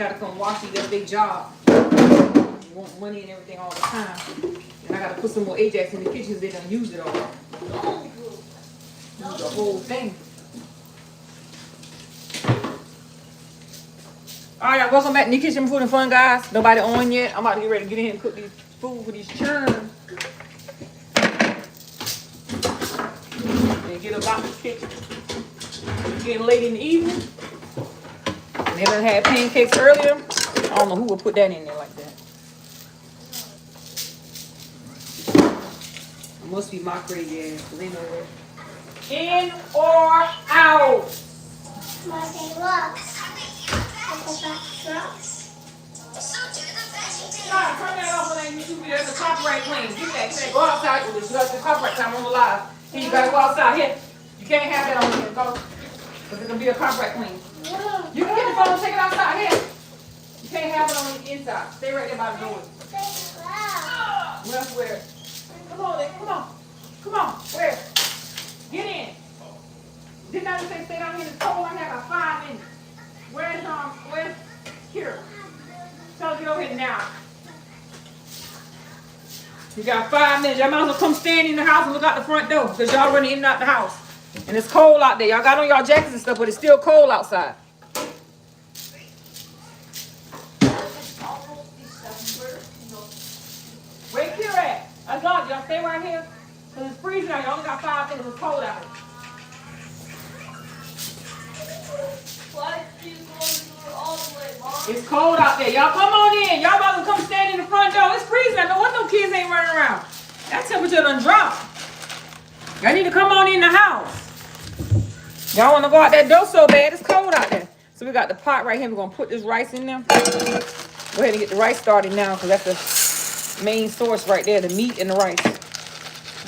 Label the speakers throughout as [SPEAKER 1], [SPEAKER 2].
[SPEAKER 1] gotta come wash it. That's their job. They want money and everything all the time. And I gotta put some more Ajax in the kitchen. They don't use it all. Use the whole thing. All right, welcome back to the Kitchen Food and Fun, guys. Nobody on yet. I'm about to get ready to get in and cook these food for these churn. And get about this kitchen. It's getting late in the evening. And they done had pancakes earlier. I don't know who would put that in there like that. It must be my crazy ass, because they know that. In or out?
[SPEAKER 2] My day looks.
[SPEAKER 1] Turn that off on that YouTube video. There's a copyright claim. Get that. Go outside with this. That's the copyright time on the live. Here, you gotta go outside. Here. You can't have that on here. Go. Because it's gonna be a copyright claim. You can get the phone and take it outside. Here. You can't have it on the inside. Stay right there by the door. Well, where? Come on, then. Come on. Come on. Where? Get in. Didn't I just say stay down here? It's cold. I have about 5 minutes. Where's here? Tell her to get over here now. You got 5 minutes. Y'all might as well come stand in the house and look out the front door because y'all running in and out the house. And it's cold out there. Y'all got on y'all jackets and stuff, but it's still cold outside. Where here at? As long as y'all stay right here because it's freezing out. Y'all only got 5 minutes. It's cold out here. It's cold out there. Y'all come on in. Y'all about to come stand in the front door. It's freezing. I know what no kids ain't running around. That temperature done dropped. Y'all need to come on in the house. Y'all want to go out that door so bad. It's cold out there. So we got the pot right here. We're going to put this rice in there. Go ahead and get the rice started now because that's the main source right there. The meat and the rice.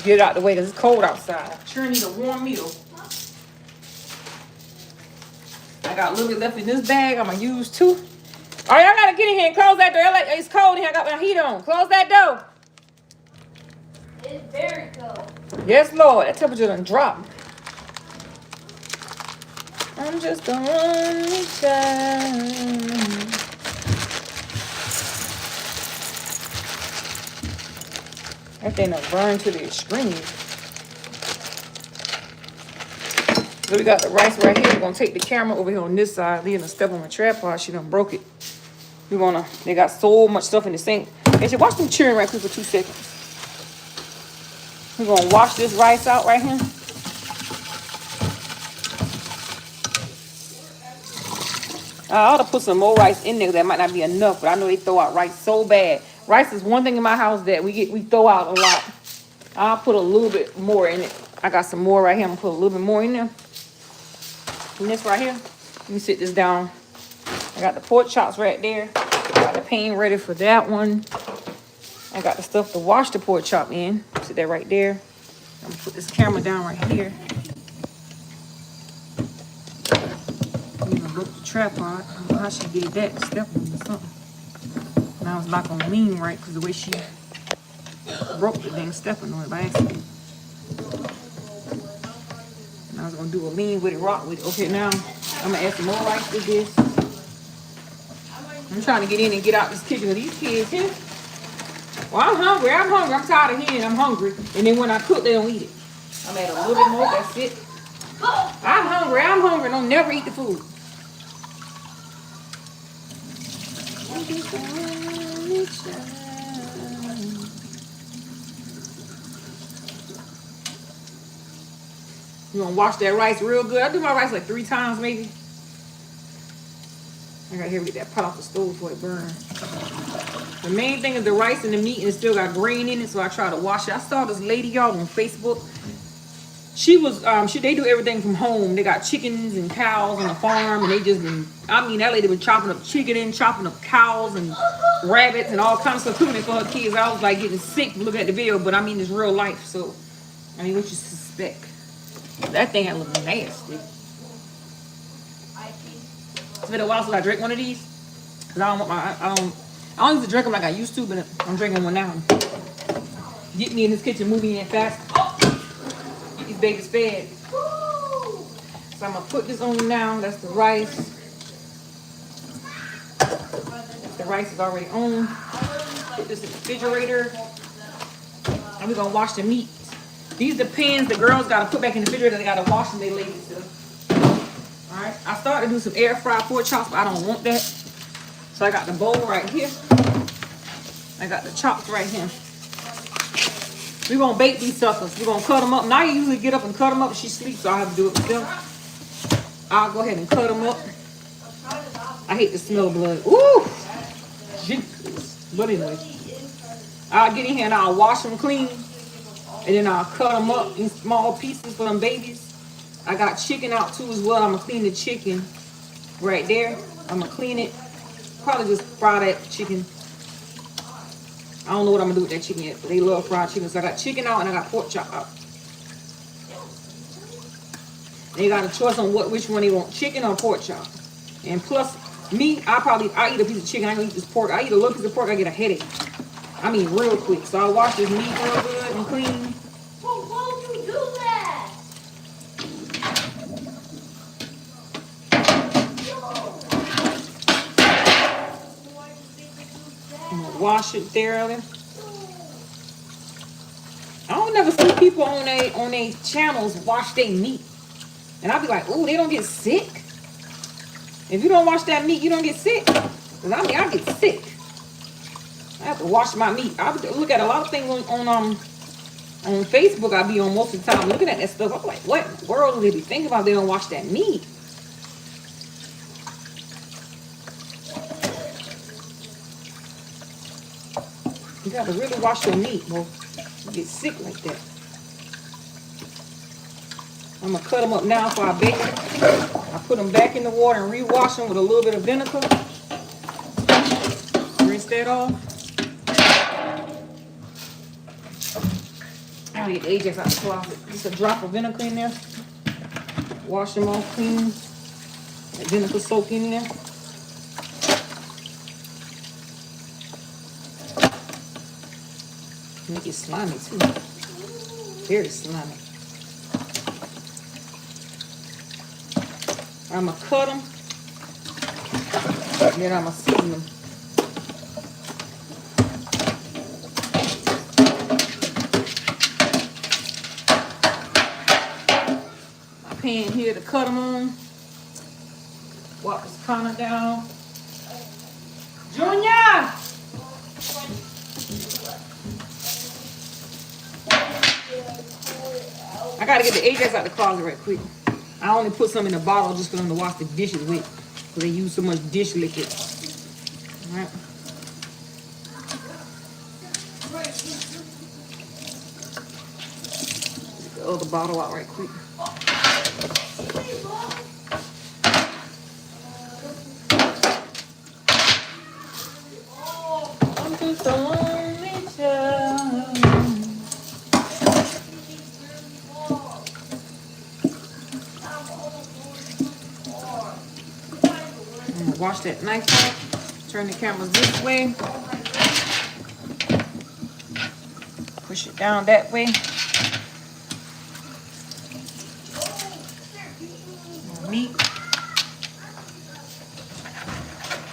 [SPEAKER 1] Get it out the way because it's cold outside. Sure need a warm meal. I got a little bit left in this bag. I'm going to use 2. All right, y'all got to get in here and close that door. It's cold in here. I got my heat on. Close that door.
[SPEAKER 2] It's very cold.
[SPEAKER 1] Yes, Lord. That temperature done dropped. I'm just a one time. That thing done burned to the extreme. So we got the rice right here. We're going to take the camera over here on this side. Leaving a step on my tripod. She done broke it. They got so much stuff in the sink. They should watch them cheering right quick for 2 seconds. We're going to wash this rice out right here. I ought to put some more rice in there. That might not be enough, but I know they throw out rice so bad. Rice is one thing in my house that we throw out a lot. I'll put a little bit more in it. I got some more right here. I'm going to put a little bit more in there. And this right here. Let me sit this down. I got the pork chops right there. I got the pan ready for that one. I got the stuff to wash the pork chop in. Sit that right there. I'm going to put this camera down right here. I'm going to look the tripod. I don't know how she did that. Step on or something. Now it's not going to lean right because the way she broke the dang stepping on it by accident. And I was going to do a lean with it, rock with it. Okay, now I'm going to add some more rice to this. I'm trying to get in and get out this kitchen with these kids here. Well, I'm hungry. I'm tired of hearing I'm hungry. And then when I cook, they don't eat it. I'm add a little bit more. That's it. I'm hungry. Don't never eat the food. You gonna wash that rice real good. I do my rice like 3 times maybe. I gotta here get that pot off the stove before it burns. The main thing is the rice and the meat, and it still got grain in it, so I try to wash it. I saw this lady, y'all, on Facebook. She was, they do everything from home. They got chickens and cows on the farm, and they just been, that lady been chopping up chicken and chopping up cows and rabbits and all kinds of stuff, cooking it for her kids. I was like getting sick looking at the video, but it's real life, so, what you suspect? That thing had a little nasty. It's been a while since I drank one of these. Cause I don't used to drink them like I used to, but I'm drinking one now. Get me in this kitchen, moving in fast. Get these babies fed. So I'm gonna put this on now. That's the rice. rice is already on. Put this in the refrigerator. And we're gonna wash the meat. These are the pans the girls gotta put back in the refrigerator. They gotta wash them, they lazy still. Alright, I started to do some air fried pork chops, but I don't want that. So I got the bowl right here. I got the chops right here. We're gonna bake these suckers. We're gonna cut them up. Now you usually get up and cut them up. She sleeps, so I have to do it myself. I'll go ahead and cut them up. I hate the smell of blood. Ooh! Jesus. But anyway. I'll get in here and I'll wash them clean. And then I'll cut them up in small pieces for them babies. I got chicken out too as well. I'm going to clean the chicken right there. I'm going to clean it. Probably just fry that chicken. I don't know what I'm going to do with that chicken yet. But they love fried chicken. So I got chicken out and I got pork chop out. They got a choice on which one they want. Chicken or pork chop. And plus, me, I eat a piece of chicken. I don't eat this pork. I eat a little piece of pork. I get a headache. I mean, real quick. So I wash this meat real good and clean.
[SPEAKER 2] Why would you do that?
[SPEAKER 1] I'm gonna wash it thoroughly. I don't never see people on they channels wash their meat. And I'll be like, oh, they don't get sick? If you don't wash that meat, you don't get sick? Because I mean, I get sick. I have to wash my meat. I look at a lot of things on Facebook. I be on most of the time looking at that stuff. I'm like, what in the world do they be thinking about? They don't wash that meat. You gotta really wash your meat, boy. You get sick like that. I'm gonna cut them up now before I bake them. I put them back in the water and rewash them with a little bit of vinegar. Rinse that off. I'll get the Ajax out of the closet. Just a drop of vinegar in there. Wash them all clean. That vinegar soak in there. Make it slimy too. Very slimy. I'm gonna cut them. And then I'm gonna season them. Pan here to cut them on. Walk this counter down. Junior! I gotta get the Ajax out the closet right quick. I only put some in the bottle just for them to wash the dishes with. Because they use so much dish liquid. Alright. Get the other bottle out right quick. I'm just a lonely child. I'm gonna wash that knife off. Turn the cameras this way. Push it down that way. Meat.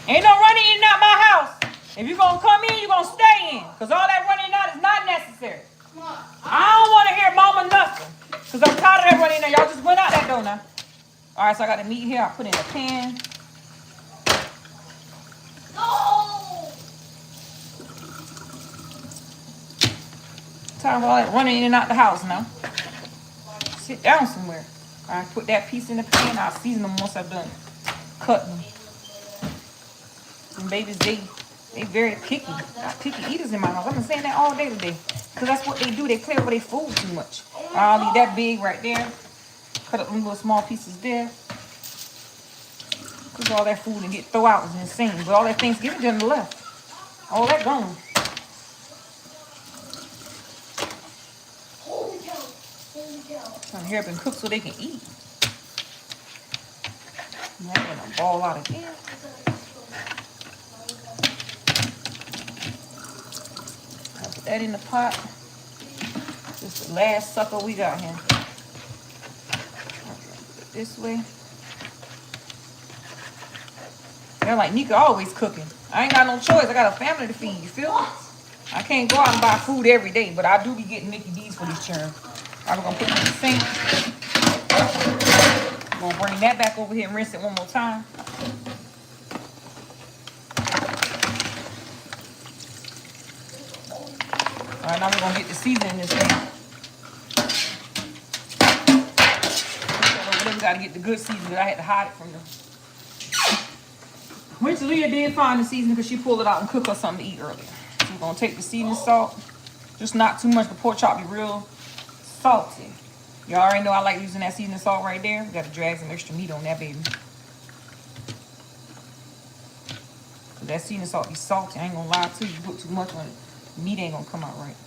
[SPEAKER 1] Ain't no running in and out my house. If you're gonna come in, you're gonna stay in. Because all that running out is not necessary. I don't want to hear mama nothing. Because I'm tired of that running in there. Y'all just went out that door now. Alright, so I got the meat here. I put it in a pan. Tired of all that running in and out the house now. Sit down somewhere. Alright, put that piece in the pan. I'll season them once I've done cutting them. And babies, they very picky. Got picky eaters in my house. I've been saying that all day today. Because that's what they do. They play with their food too much. I'll leave that big right there. Cut up them little small pieces there. Because all that food and get throw out is insane. But all that Thanksgiving dinner left. All that gone. Trying to hurry up and cook so they can eat. And I'm going to ball out again. Put that in the pot. This is the last sucker we got here. Put it this way. They're like, NIKA always cooking. I ain't got no choice. I got a family to feed, you feel me? I can't go out and buy food every day, but I do be getting Mickey D's for these churn. I'm gonna put it in the sink. I'm gonna bring that back over here and rinse it one more time. All right, now we're gonna get the seasoning in this thing. We gotta get the good seasoning. I had to hide it from them. Which Leah did find the seasoning because she pulled it out and cooked us something to eat earlier. So we're gonna take the seasoning salt. Just not too much. The pork chop be real salty. Y'all already know I like using that seasoning salt right there. We gotta drag some extra meat on that baby. So that seasoning salt be salty. I ain't gonna lie to you. You put too much on it, meat ain't gonna come out right.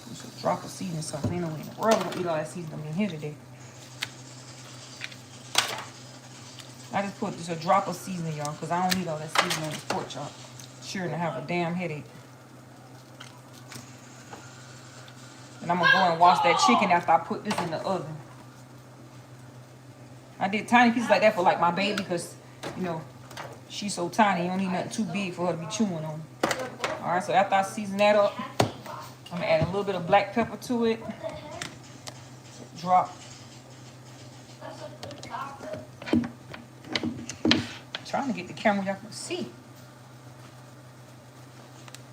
[SPEAKER 1] Just a drop of seasoning salt. Ain't no way in the world gonna eat all that seasoning in here today. I just put just a drop of seasoning, y'all, because I don't need all that seasoning on this pork chop. Sure to have a damn headache. And I'm gonna go and wash that chicken after I put this in the oven. I did tiny pieces like that for like my baby because, you know, she's so tiny. You don't need nothing too big for her to be chewing on. All right, so after I season that up, I'm gonna add a little bit of black pepper to it. Drop. Trying to get the camera y'all can see.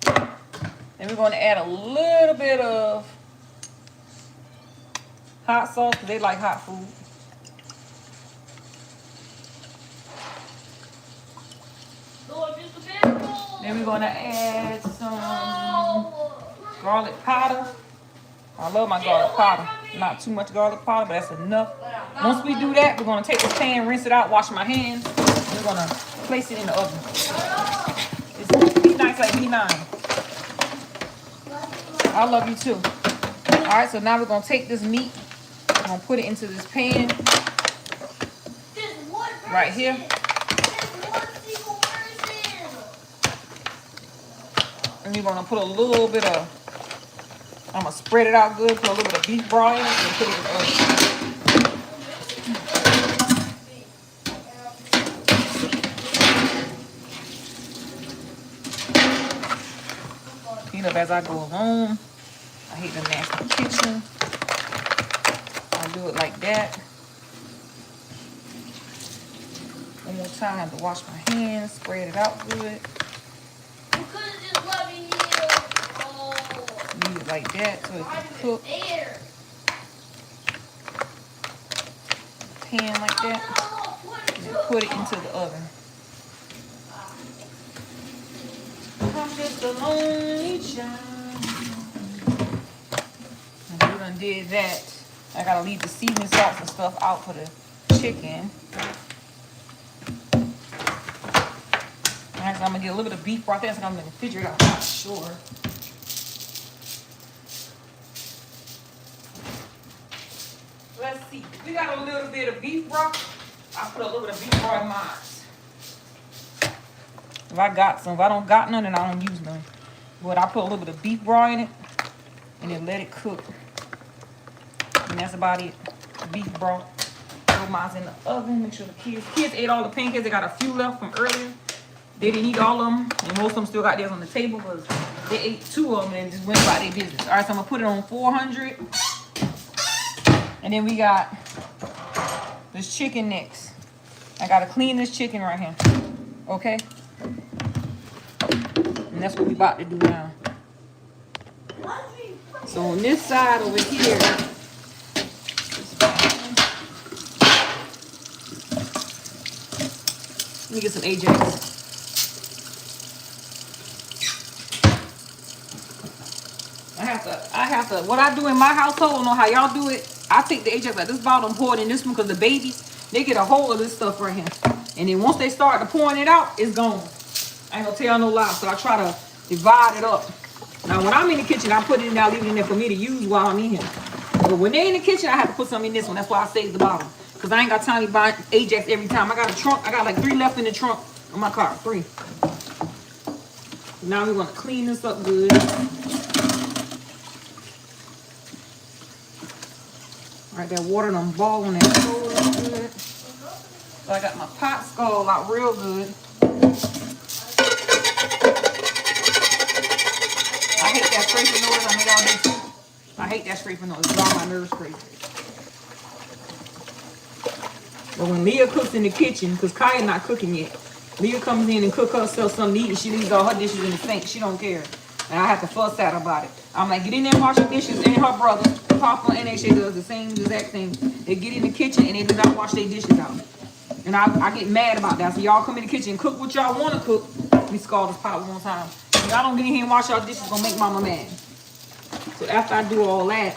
[SPEAKER 1] Then we're going to add a little bit of hot sauce because they like hot food. Then we're going to add some garlic powder. I love my garlic powder. Not too much garlic powder, but that's enough. Once we do that, we're going to take this pan, rinse it out, wash my hands. We're going to place it in the oven. Be nice like B9. I love you too. All right, so now we're going to take this meat. We're going to put it into this pan. Right here. And we're going to put a little bit of, I'm going to spread it out good, put a little bit of beef broth in it, and put it in the oven. Clean up as I go along. I hate the nasty kitchen. I do it like that. One more time, I have to wash my hands, spread it out good. Leave it like that so it can cook. Pan like that. And then put it into the oven. I'm just a lonely child. And we done did that. I gotta leave the seasoning salts and stuff out for the chicken. Alright, so I'm gonna get a little bit of beef broth there, so I'm in the refrigerator. I'm not sure. Let's see. We got a little bit of beef broth. I put a little bit of beef broth in mine. If I got some, if I don't got none, then I don't use none. But I put a little bit of beef broth in it, and then let it cook. And that's about it. Beef broth. Throw mine in the oven. Make sure the kids ate all the pancakes. They got a few left from earlier. They didn't eat all of them, and most of them still got theirs on the table because they ate 2 of them and just went about their business. All right, so I'm gonna put it on 400, and then we got this chicken next. I gotta clean this chicken right here. Okay. And that's what we about to do now. So on this side over here, let me get some Ajax. I have to, what I do in my household, I don't know how y'all do it. I take the Ajax like this bottle and pour it in this one because the babies, they get a hold of this stuff right here. And then once they start to pouring it out, it's gone. I ain't gonna tell y'all no lie. So I try to divide it up. Now when I'm in the kitchen, I put it in there, leave it in there for me to use while I'm in here. But when they're in the kitchen, I have to put something in this one. That's why I save the bottle. Because I ain't got time to buy Ajax every time. I got a trunk. I got like 3 left in the trunk on my car. 3. Now we're gonna clean this up good. All right, that water done ball on that stove good. So I got my pot scald out real good. I hate that scraping noise. I know y'all do too. I hate that scraping noise. It's all my nerves crazy. But when Leah cooks in the kitchen, because Kaya's not cooking yet, Leah comes in and cook herself something to eat and she leaves all her dishes in the sink. She don't care. And I have to fuss at her about it. I'm like, get in there and wash your dishes. And her brother, Papa, and AJ does the same exact thing. They get in the kitchen and they do not wash their dishes out. And I get mad about that. So y'all come in the kitchen and cook what y'all want to cook. Let me scald this pot one time. If y'all don't get in here and wash y'all dishes, it's going to make Mama mad. So after I do all that,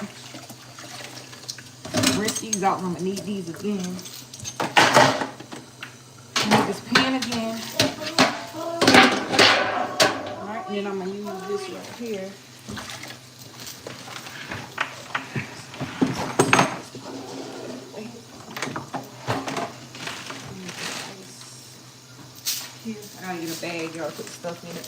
[SPEAKER 1] rinse these out. I'm going to need these again. Need this pan again. Alright, and then I'm going to use this right here. I gotta get a bag, y'all, put stuff in it.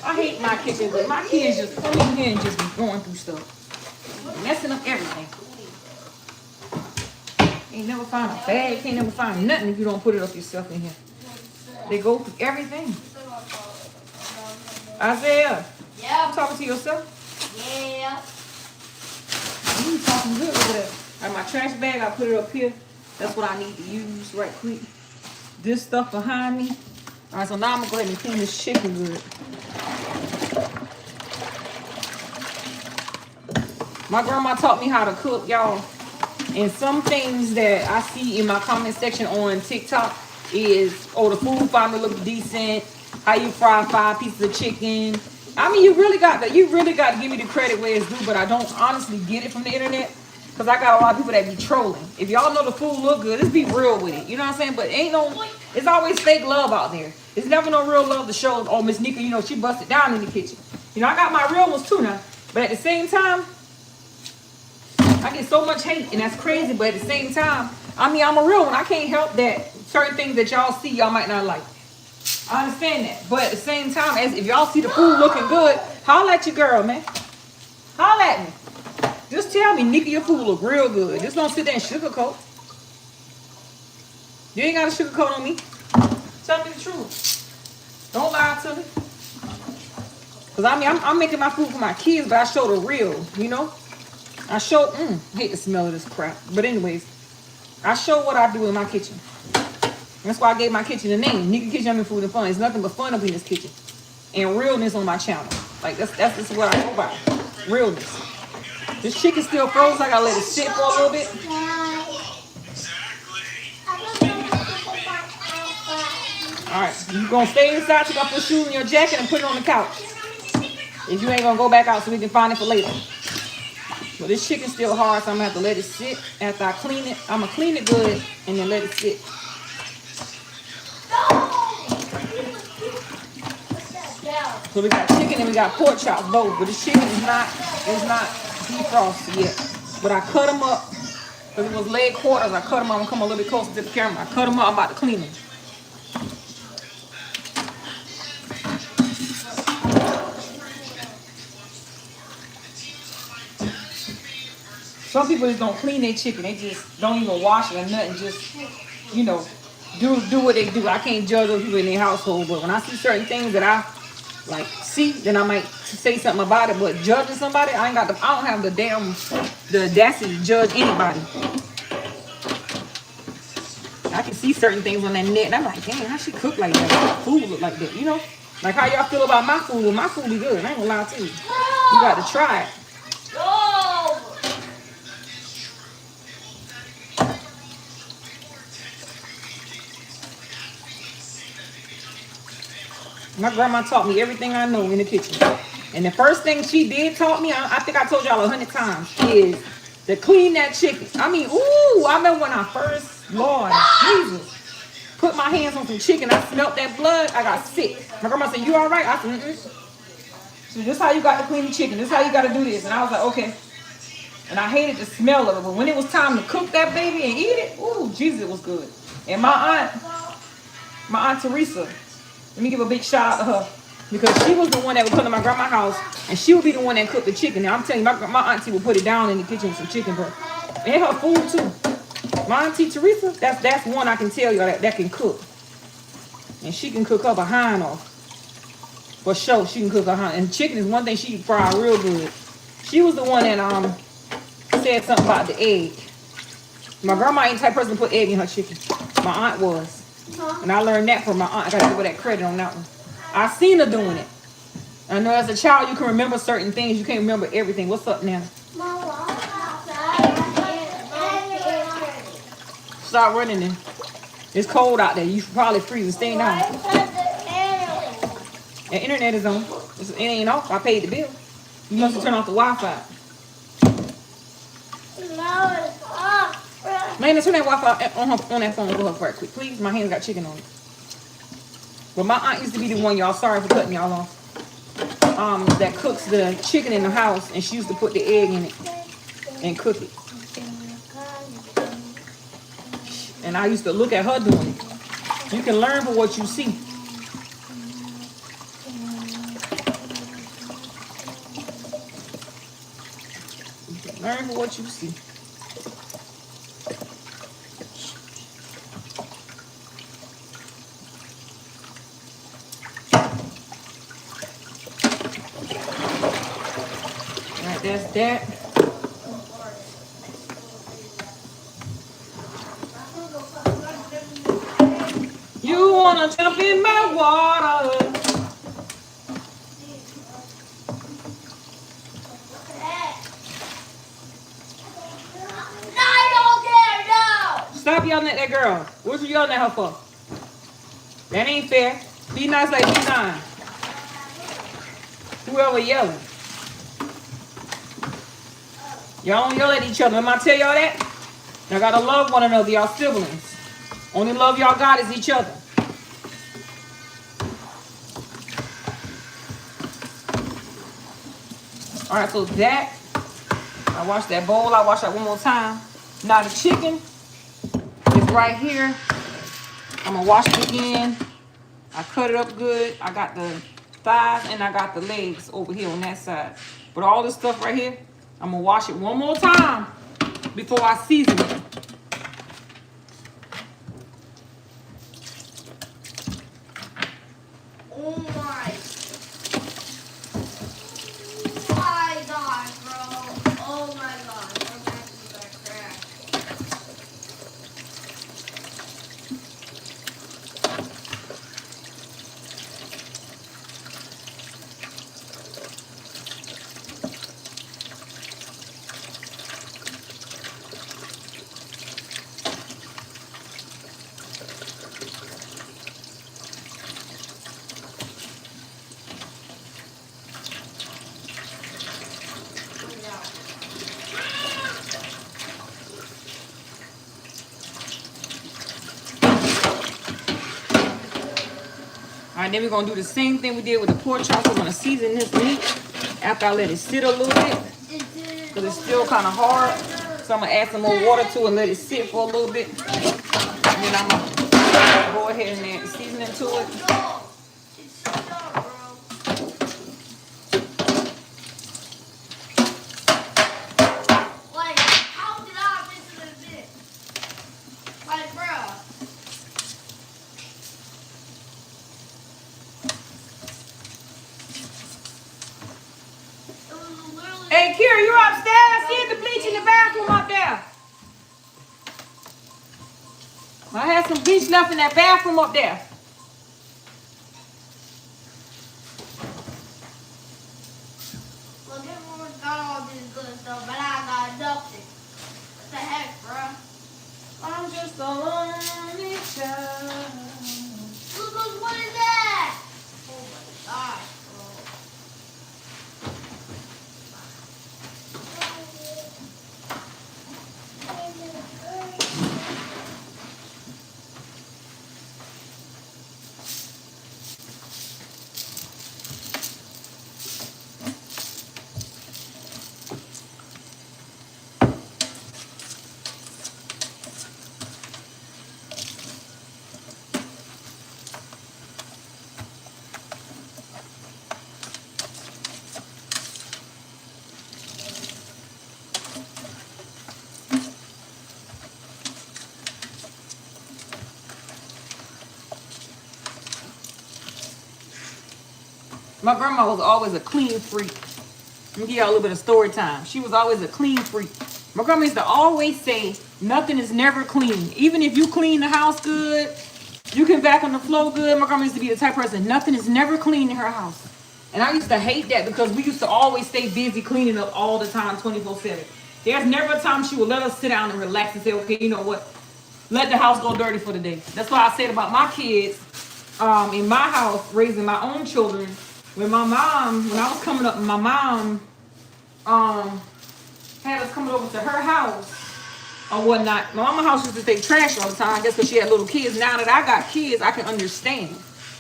[SPEAKER 1] I hate my kitchen, but my kids just come in here and just be going through stuff. Messing up everything. Ain't never find a bag, can't never find nothing if you don't put it up yourself in here. They go through everything. Isaiah,
[SPEAKER 2] Yeah.
[SPEAKER 1] you talking to yourself?
[SPEAKER 2] Yeah.
[SPEAKER 1] You talking good over there. All right, my trash bag, I put it up here. That's what I need to use right quick. This stuff behind me. All right, so now I'm gonna go ahead and clean this chicken good. My grandma taught me how to cook, y'all. And some things that I see in my comment section on TikTok is, oh, the food finally look decent. How you fry 5 pieces of chicken. I mean, you really got to give me the credit where it's due, but I don't honestly get it from the internet because I got a lot of people that be trolling. If y'all know the food look good, let's be real with it. You know what I'm saying? But it's always fake love out there. It's never no real love to show. Oh, Miss NIKA, you know, she busted down in the kitchen. You know, I got my real ones too now. But at the same time, I get so much hate, and that's crazy. But at the same time, I mean, I'm a real one. I can't help that certain things that y'all see, y'all might not like. I understand that. But at the same time, as if y'all see the food looking good, holla at your girl, man. Holla at me. Just tell me, NIKA, your food look real good. Just don't sit there and sugarcoat. You ain't got to sugarcoat on me. Tell me the truth. Don't lie to me. Because I mean, I'm making my food for my kids, but I show the real, you know? I show, I hate the smell of this crap. But anyways, I show what I do in my kitchen. That's why I gave my kitchen a name, NIKA Kitchen, Yummy Food and Fun. It's nothing but fun up in this kitchen. And realness on my channel. Like, that's what I go by. Realness. This chicken's still frozen. I gotta let it sit for a little bit. Alright, you gonna stay inside, take off your shoes and your jacket and put it on the couch. If you ain't gonna go back out so we can find it for later. But this chicken's still hard, so I'm gonna have to let it sit. After I clean it, I'm gonna clean it good and then let it sit. So we got chicken and we got pork chops both, but this chicken is not defrosted yet. But I cut them up because it was leg quarters. I cut them up. I'm gonna come a little bit closer to the camera. I cut them up. I'm about to clean them. Some people just don't clean their chicken. They just don't even wash it or nothing. Just, you know, do what they do. I can't judge those people in their household, but when I see certain things that I like see, then I might say something about it. But judging somebody, I don't have the audacity to judge anybody. I can see certain things on that net, and I'm like, damn, how she cook like that? How food look like that? You know, like how y'all feel about my food. Well, my food be good. I ain't gonna lie to you. You got to try it. My grandma taught me everything I know in the kitchen. And the first thing she did taught me, I think I told y'all 100 times, is to clean that chicken. I mean, ooh, I remember when I first, Lord Jesus, put my hands on some chicken. I smelled that blood. I got sick. My grandma said, you all right? I said, So this is how you got to clean the chicken. This is how you got to do this. And I was like, okay. And I hated the smell of it. But when it was time to cook that baby and eat it, ooh, Jesus, it was good. And my aunt Teresa, let me give a big shout out to her. Because she was the one that would come to my grandma's house, and she would be the one that cooked the chicken. Now I'm telling you, my auntie would put it down in the kitchen with some chicken, but and her food too. My auntie Teresa, that's one I can tell you that can cook, and she can cook her behind off. For sure, she can cook her behind. And chicken is one thing she fry real good. She was the one that said something about the egg. My grandma ain't the type of person to put egg in her chicken. My aunt was, and I learned that from my aunt. I gotta give her that credit on that one. I seen her doing it. I know as a child you can remember certain things. You can't remember everything. What's up now? Start running then. It's cold out there. You should probably freeze and stay down. The internet is on. It ain't off. I paid the bill. You must have turned off the Wi-Fi. Man, turn that Wi-Fi on that phone for her right quick, please. My hands got chicken on it. But my aunt used to be the one, y'all. Sorry for cutting y'all off. That cooks the chicken in the house, and she used to put the egg in it and cook it. And I used to look at her doing it. You can learn from what you see. You can learn from what you see. All right, that's that. You wanna jump in my water? Stop yelling at that girl. What you yelling at her for? That ain't fair. Be nice like B9. Whoever yelling. Y'all don't yell at each other. Am I tell y'all that? Y'all gotta love one another, y'all siblings. Only love y'all got is each other. All right, so that, I washed that bowl. I wash that one more time. Now the chicken is right here. I'm gonna wash it again. I cut it up good. I got the thighs and I got the legs over here on that side. But all this stuff right here, I'm gonna wash it one more time before I season it.
[SPEAKER 2] Oh my gosh, bro. Oh my gosh. I'm actually gonna crash.
[SPEAKER 1] All right, then we're gonna do the same thing we did with the pork chops. We're gonna season this meat after I let it sit a little bit, because it's still kind of hard. So I'm gonna add some more water to it and let it sit for a little bit. And then I'm gonna go ahead and add seasoning to it. Hey, Kira, you upstairs? I see the bleach in the bathroom up there. I had some bleach left in that bathroom up there.
[SPEAKER 2] Well, everyone's got all this good stuff, but I got nothing. What the heck, bro?
[SPEAKER 1] I'm just a lonely child.
[SPEAKER 2] Look, what is that? Oh my gosh, bro.
[SPEAKER 1] My grandma was always a clean freak. Let me give y'all a little bit of story time. She was always a clean freak. My grandma used to always say, nothing is never clean. Even if you clean the house good, you can vacuum the floor good. My grandma used to be the type of person, nothing is never clean in her house. And I used to hate that because we used to always stay busy cleaning up all the time, 24/7. There's never a time she would let us sit down and relax and say, okay, you know what? Let the house go dirty for the day. That's why I said about my kids, in my house, raising my own children. When I was coming up, my mom had us coming over to her house or whatnot. My mama's house used to take trash all the time, I guess because she had little kids. Now that I got kids, I can understand.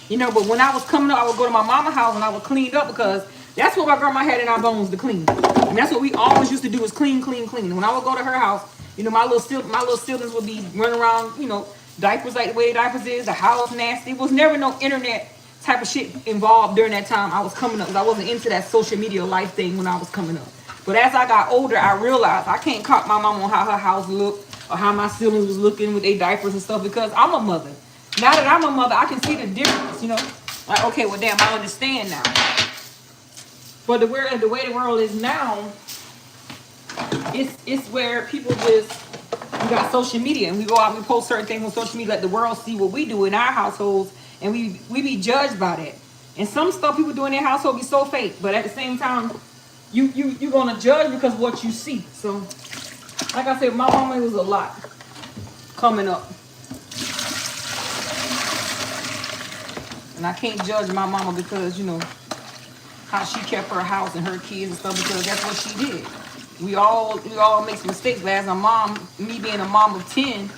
[SPEAKER 1] You know, but when I was coming up, I would go to my mama's house and I would clean up because that's what my grandma had in our bones, to clean. And that's what we always used to do, was clean, clean, clean. And when I would go to her house, you know, my little siblings would be running around, you know, diapers like the way diapers is, the house nasty. It was never no internet type of shit involved during that time I was coming up, because I wasn't into that social media life thing when I was coming up. But as I got older, I realized I can't cop my mom on how her house looked or how my siblings was looking with their diapers and stuff, because I'm a mother. Now that I'm a mother, I can see the difference, you know. Like, okay, well, damn, I understand now. But the way the world is now, it's where people just, we got social media, and we go out and we post certain things on social media, let the world see what we do in our households, and we be judged by that. And some stuff people do in their household be so fake, but at the same time, you're gonna judge because of what you see. So, like I said, my mama was a lot coming up. And I can't judge my mama because, you know, how she kept her house and her kids and stuff, because that's what she did. We all make mistakes, but as a mom, me being a mom of 10,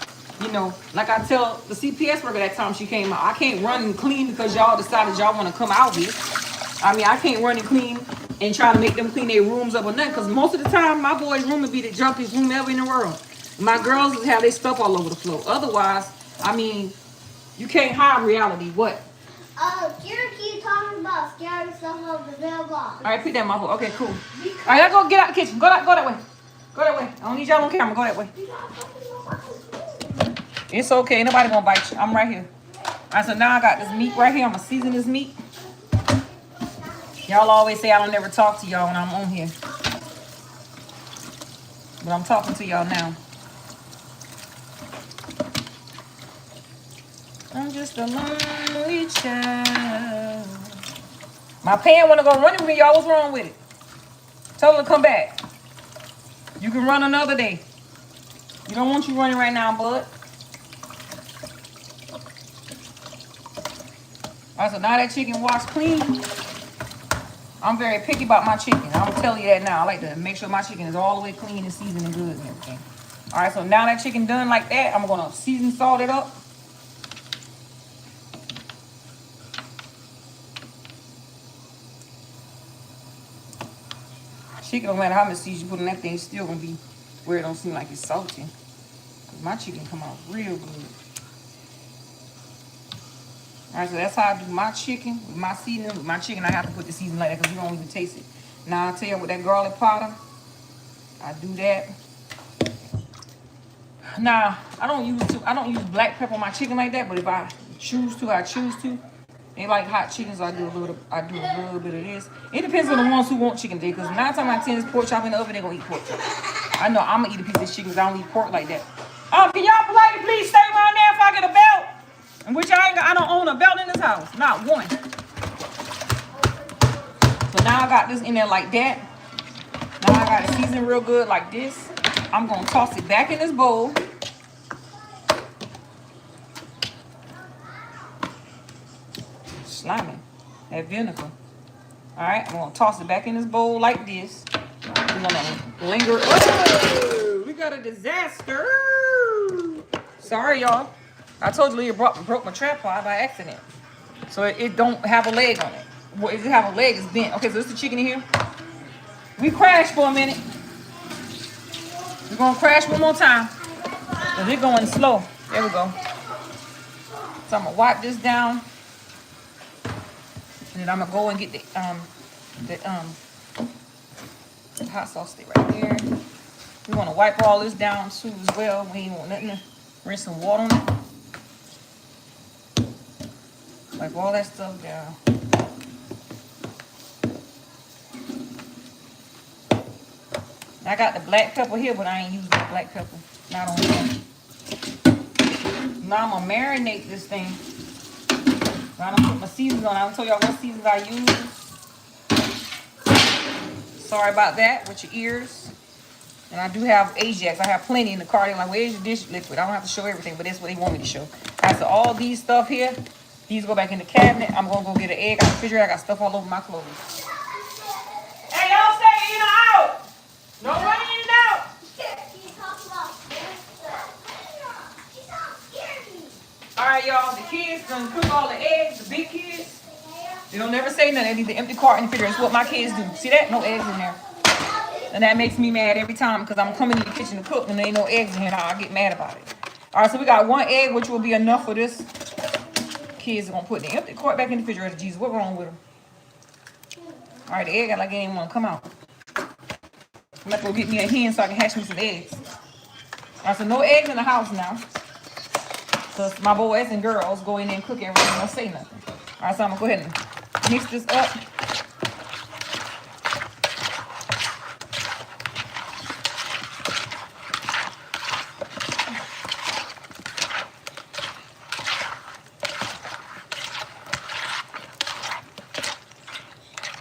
[SPEAKER 1] you know, like I tell the CPS worker that time she came out, I can't run and clean because y'all decided y'all want to come out here. I mean, I can't run and clean and try to make them clean their rooms up or nothing, because most of the time, my boy's room would be the jumpiest room ever in the world. My girls would have their stuff all over the floor. Otherwise, I mean, you can't hide reality. What?
[SPEAKER 2] Kira keep talking about scary stuff over the mailbox.
[SPEAKER 1] All right, put that in my book. Okay, cool. All right, y'all go get out the kitchen. Go that way. Go that way. I don't need y'all on camera. Go that way. It's okay. Ain't nobody gonna bite you. I'm right here. All right, so now I got this meat right here. I'm gonna season this meat. Y'all always say I don't never talk to y'all when I'm on here, but I'm talking to y'all now. I'm just a lonely child. My pan wanna go running with me, y'all. What's wrong with it? Tell her to come back. You can run another day. You don't want you running right now, bud. All right, so now that chicken washed clean. I'm very picky about my chicken. I'm gonna tell you that now. I like to make sure my chicken is all the way clean and seasoned and good and everything. All right, so now that chicken done like that, I'm gonna season salt it up. Chicken, no matter how much seasoning you put in that thing, it's still gonna be where it don't seem like it's salty. Cause my chicken come out real good. All right, so that's how I do my chicken. With my seasoning, with my chicken, I have to put the seasoning like that because you don't even taste it. Now I'll tell you with that garlic powder, I do that. Now I don't use black pepper on my chicken like that, but if I choose to, I choose to. They like hot chicken, so I do a little bit of this. It depends on the ones who want chicken today, because 9 times out of 10 is pork chop in the oven, they're gonna eat pork chop. I know I'm gonna eat a piece of this chicken because I don't eat pork like that. Can y'all politely please stay around there if I get a belt? And which I don't own a belt in this house, not one. So now I got this in there like that. Now I got it seasoned real good like this. I'm gonna toss it back in this bowl. Slimy, that vinegar. All right, I'm gonna toss it back in this bowl like this. We're gonna linger. Oh, we got a disaster. Sorry, y'all. I told you Leah broke my tripod by accident. So it don't have a leg on it. Well, if it have a leg, it's bent. Okay, so this is the chicken in here. We crashed for a minute. We're gonna crash one more time. Cause we're going slow. There we go. So I'm gonna wipe this down. And then I'm gonna go and get the hot sauce stay right there. We wanna wipe all this down too as well. We ain't want nothing to rinse some water on it. Wipe all that stuff down. I got the black pepper here, but I ain't using the black pepper. Not on here. Now I'm gonna marinate this thing. I don't put my seasons on. I don't tell y'all what seasons I use. Sorry about that with your ears. And I do have Ajax. I have plenty in the car. They're like, where's your dish liquid? I don't have to show everything, but that's what they want me to show. All right, so all these stuff here, these go back in the cabinet. I'm going to go get an egg out of the refrigerator. I got stuff all over my clothes. Hey, y'all stay in or out. No running in and out. All right, y'all. The kids gonna cook all the eggs. The big kids, they don't never say nothing. They leave the empty cart in the refrigerator. That's what my kids do. See that? No eggs in there. And that makes me mad every time because I'm coming in the kitchen to cook and there ain't no eggs in here. Now I get mad about it. All right, so we got one egg, which will be enough for this. Kids are gonna put the empty quart back in the refrigerator. Jesus, what wrong with them? All right, the egg got like it ain't want to come out. I'm gonna go get me a hen so I can hatch me some eggs. All right, so no eggs in the house now. Because my boys and girls go in there and cook everything. Don't say nothing. All right, so I'm gonna go ahead and mix this up.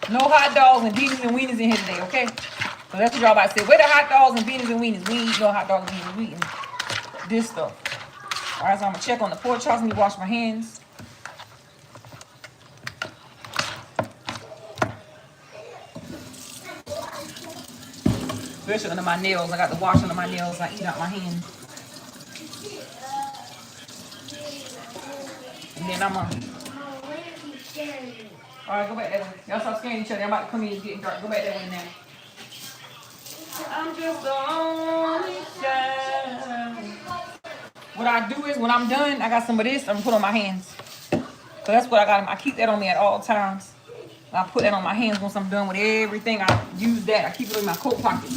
[SPEAKER 1] No hot dogs and beanies and weenies in here today, okay? So that's what y'all about to say. Where the hot dogs and beanies and weenies? We ain't eat no hot dogs and beanies. We eating this stuff. All right, so I'm going to check on the pork chops. Let me wash my hands. Especially under my nails. I got the wash under my nails. I eat out my hands. And then I'm going to... All right, go back that way. Y'all stop scaring each other. I'm about to come in and get dark. Go back that way now. I'm just the only child. What I do is when I'm done, I got some of this. I'm gonna put on my hands. So that's what I got. I keep that on me at all times. I put that on my hands once I'm done with everything. I use that. I keep it in my coat pocket.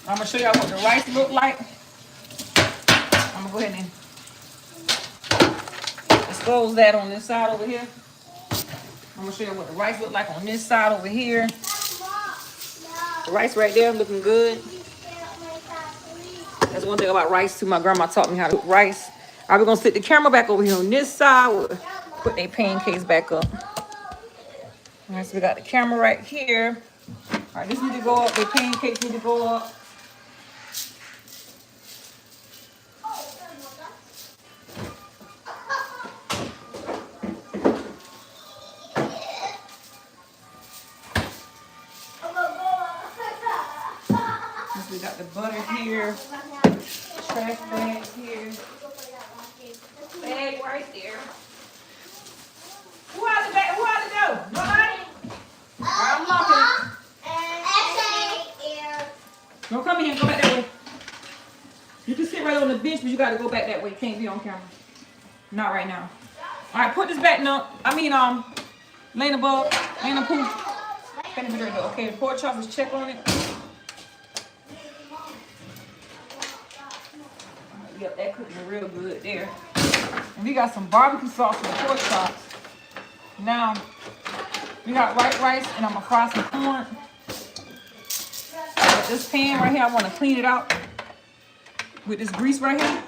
[SPEAKER 1] I'm gonna show y'all what the rice look like. I'm gonna go ahead and expose that on this side over here. I'm gonna show you what the rice look like on this side over here. The rice right there looking good. That's one thing about rice too. My grandma taught me how to cook rice. All right, we're gonna sit the camera back over here on this side. We'll put their pancakes back up. All right, so we got the camera right here. All right, this need to go up. The pancakes need to go up. We got the butter here, trash bag here, bag right there. Who has the bag? Who has the dough? Nobody? I'm locking it. Don't come in here. Go back that way. You can sit right on the bench, but you got to go back that way. You can't be on camera. Not right now. All right, put this back now. Laying above, laying the pool. Okay, the pork chops, let's check on it. Yep, that cooking real good there. And we got some barbecue sauce for the pork chops. Now, we got white rice, and I'm gonna fry some corn. But this pan right here, I want to clean it out with this grease right here.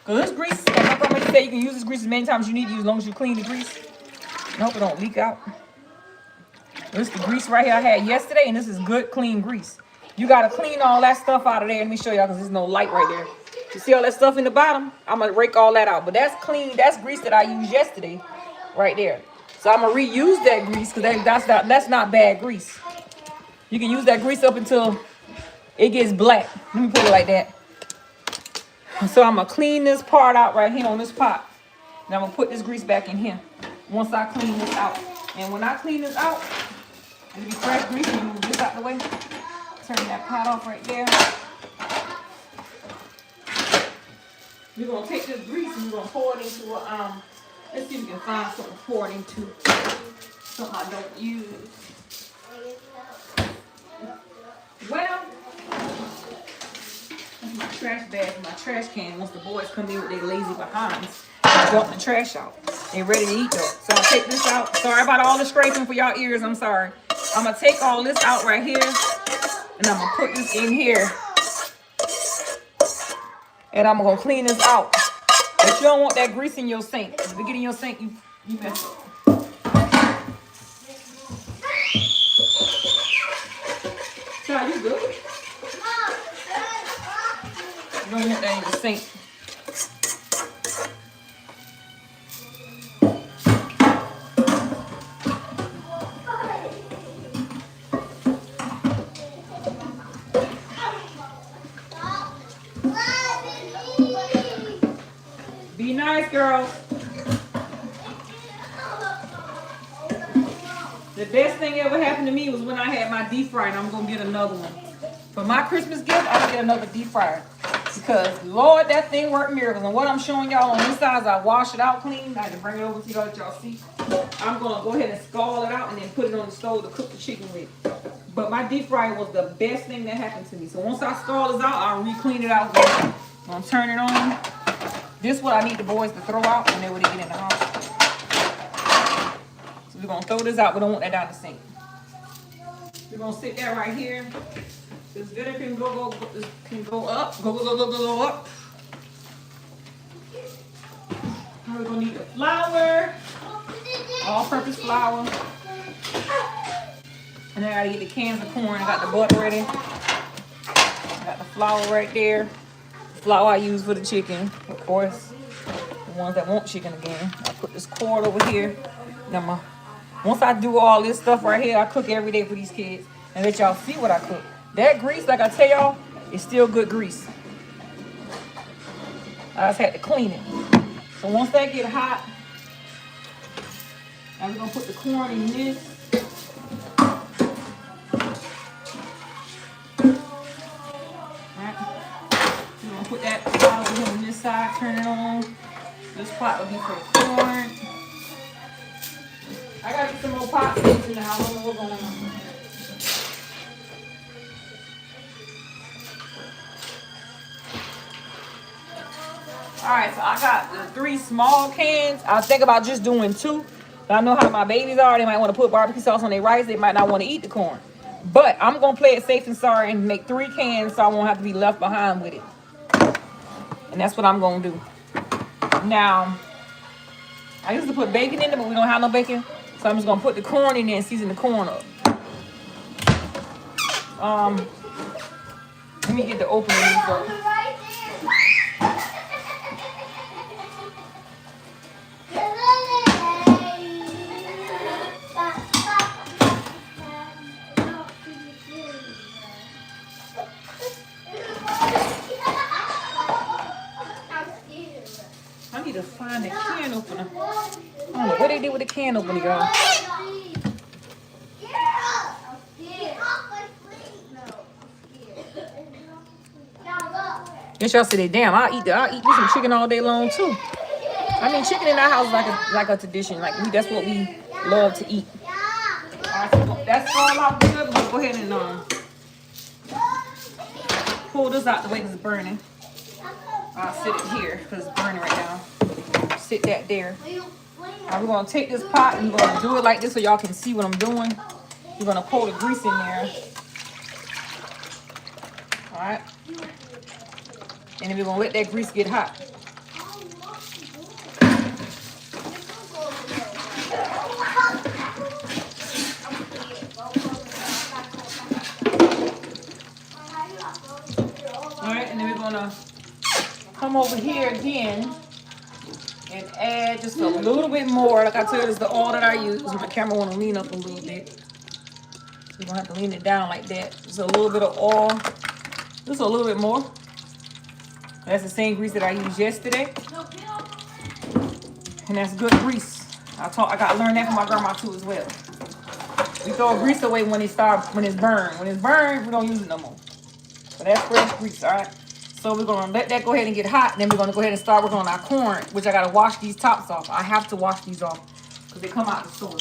[SPEAKER 1] Cause this grease, like my grandma said, you can use this grease as many times as you need to use, as long as you clean the grease. I hope it don't leak out. This is the grease right here I had yesterday, and this is good, clean grease. You gotta clean all that stuff out of there. Let me show y'all, cause there's no light right there. You see all that stuff in the bottom? I'm gonna rake all that out. But that's clean. That's grease that I used yesterday, right there. So I'm gonna reuse that grease because that's not bad grease. You can use that grease up until it gets black. Let me put it like that. And so I'm gonna clean this part out right here on this pot. And I'm gonna put this grease back in here once I clean this out. And when I clean this out, it'll be fresh grease. And move this out the way. Turn that pot off right there. We're going to take this grease and we're going to pour it into a, let's see if we can find something to pour it into. Something I don't use. Well, that's my trash bag and my trash can. Once the boys come in with their lazy behinds, dump the trash out. They ready to eat though. So I'll take this out. Sorry about all the scraping for y'all ears. I'm sorry. I'm gonna take all this out right here, and I'm gonna put this in here, and I'm gonna clean this out. But you don't want that grease in your sink. If it get in your sink, you mess up. Child, you good? You don't want that in your sink. Be nice, girls. The best thing ever happened to me was when I had my deep fryer, and I'm gonna get another one. For my Christmas gift, I'm gonna get another deep fryer. Because Lord, that thing worked miracles. And what I'm showing y'all on this side is I wash it out clean. I can bring it over to y'all, let y'all see. I'm gonna go ahead and scald it out and then put it on the stove to cook the chicken with. But my deep fryer was the best thing that happened to me. So once I scald this out, I'll re-clean it out. I'm gonna turn it on. This is what I need the boys to throw out when they get in the house. So we're gonna throw this out. We don't want that down the sink. We're gonna sit that right here. This vinegar can go up. Go up. Now we're gonna need the flour. All-purpose flour. And then I gotta get the cans of corn. I got the butter ready. I got the flour right there. Flour I use for the chicken, of course. The ones that want chicken again. I put this cord over here. Now once I do all this stuff right here, I cook every day for these kids and let y'all see what I cook. That grease, like I tell y'all, is still good grease. I just had to clean it. So once that get hot, I'm gonna put the corn in this. Put that pot over here on this side, turn it on. This pot will be for the corn. I gotta get some more pot things in the house. I don't know what's going on. Alright, so I got the 3 small cans. I was thinking about just doing 2. But I know how my babies are. They might want to put barbecue sauce on their rice. They might not want to eat the corn. But I'm going to play it safe and sorry and make 3 cans so I won't have to be left behind with it. And that's what I'm going to do. Now, I used to put bacon in it, but we don't have no bacon. So I'm just going to put the corn in there and season the corn up. Let me get the opening first. I need to find the can opener. I don't know what they did with the can opener, y'all. Yes, y'all say, damn, I'll eat me some chicken all day long too. I mean, chicken in our house is like a tradition. That's what we love to eat. Alright, so that's all out good. We're gonna go ahead and pull this out the way it's burning. I'll sit it here because it's burning right now. Sit that there. We're gonna take this pot and we're gonna do it like this so y'all can see what I'm doing. We're gonna pour the grease in there. Alright. And then we're gonna let that grease get hot. Alright, and then we're gonna come over here again and add just a little bit more. Like I told you, this is the oil that I use. My camera wanna lean up a little bit. You're gonna have to lean it down like that. Just a little bit of oil. Just a little bit more. That's the same grease that I used yesterday. And that's good grease. I got to learn that from my grandma too as well. We throw grease away when it's burned. When it's burned, we don't use it no more. But that's fresh grease, all right? So we're going to let that go ahead and get hot. And then we're going to go ahead and start working on our corn, which I got to wash these tops off. I have to wash these off because they come out the store.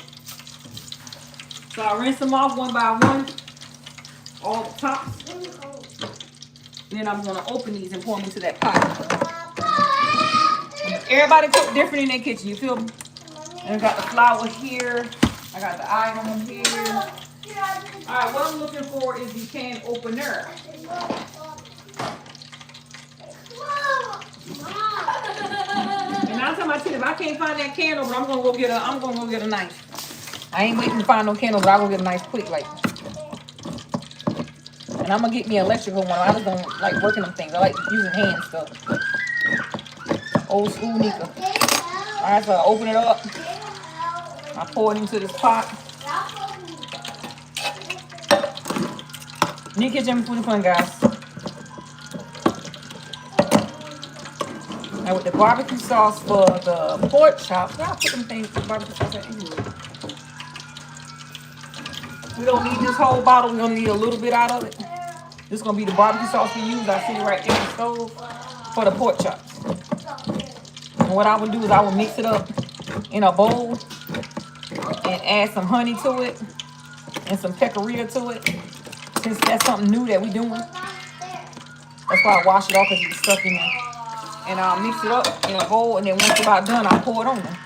[SPEAKER 1] So I rinse them off one by one, all the tops. Then I'm going to open these and pour them into that pot. Everybody cook different in their kitchen, you feel me? And I got the flour here. I got the iron here. Alright, what I'm looking for is the can opener. And I'm talking about if I can't find that can opener, I'm gonna go get a knife. I ain't waiting to find no can opener, I'll go get a knife quick, like. And I'm gonna get me an electrical one. I just don't like working them things. I like using hand stuff. Old school NIKA. Alright, so I open it up. I pour it into this pot. New kitchen food fun, guys. Now with the barbecue sauce for the pork chops, I'll put them things with barbecue sauce in anyway. We don't need this whole bottle. We only need a little bit out of it. This is gonna be the barbecue sauce we use. I see it right there in the stove for the pork chops. And what I would do is I would mix it up in a bowl and add some honey to it and some pecorino to it. Since that's something new that we doing, that's why I wash it off because it's stuck in there. And I'll mix it up in a bowl, and then once it's about done, I'll pour it on there.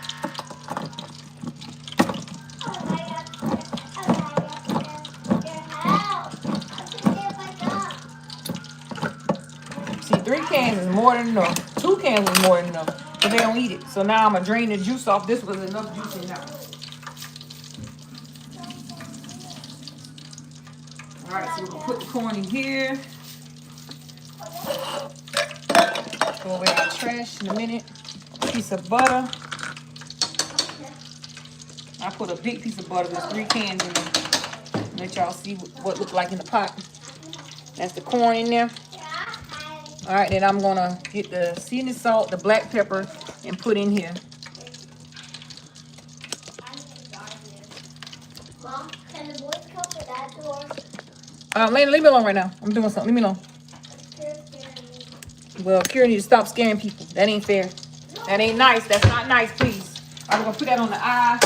[SPEAKER 1] See, 3 cans is more than enough. 2 cans is more than enough, but they don't eat it. So now I'm gonna drain the juice off. This was enough juice in now. All right, so we're gonna put the corn in here. Throw away our trash in a minute. A piece of butter. I put a big piece of butter. There's 3 cans in there. Let y'all see what it looks like in the pot. That's the corn in there. All right, then I'm gonna get the seasoning salt, the black pepper, and put in here.
[SPEAKER 2] Mom, can the boys come to that door?
[SPEAKER 1] Lena, leave me alone right now. I'm doing something. Leave me alone. Well, Kira needs to stop scaring people. That ain't fair. That ain't nice. That's not nice, please. I'm going to put that on the eye.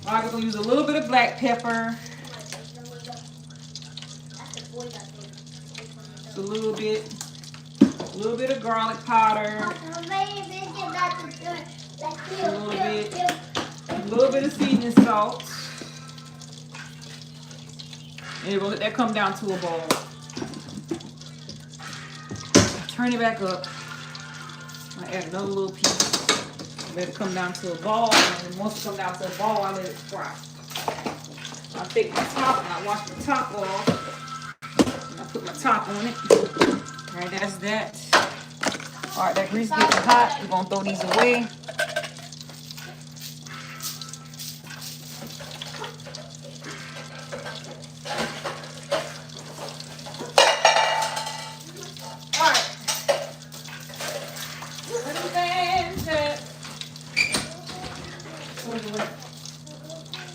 [SPEAKER 1] All right, we're going to use a little bit of black pepper. Just a little bit of garlic powder. A little bit of seasoning salt. And we're going to let that come down to a boil. Turn it back up. I add another little piece. Let it come down to a ball. And then once it comes down to a ball, I let it fry. I take my top and I wash the top off. And I put my top on it. All right, that's that. All right, that grease getting hot. We're going to throw these away.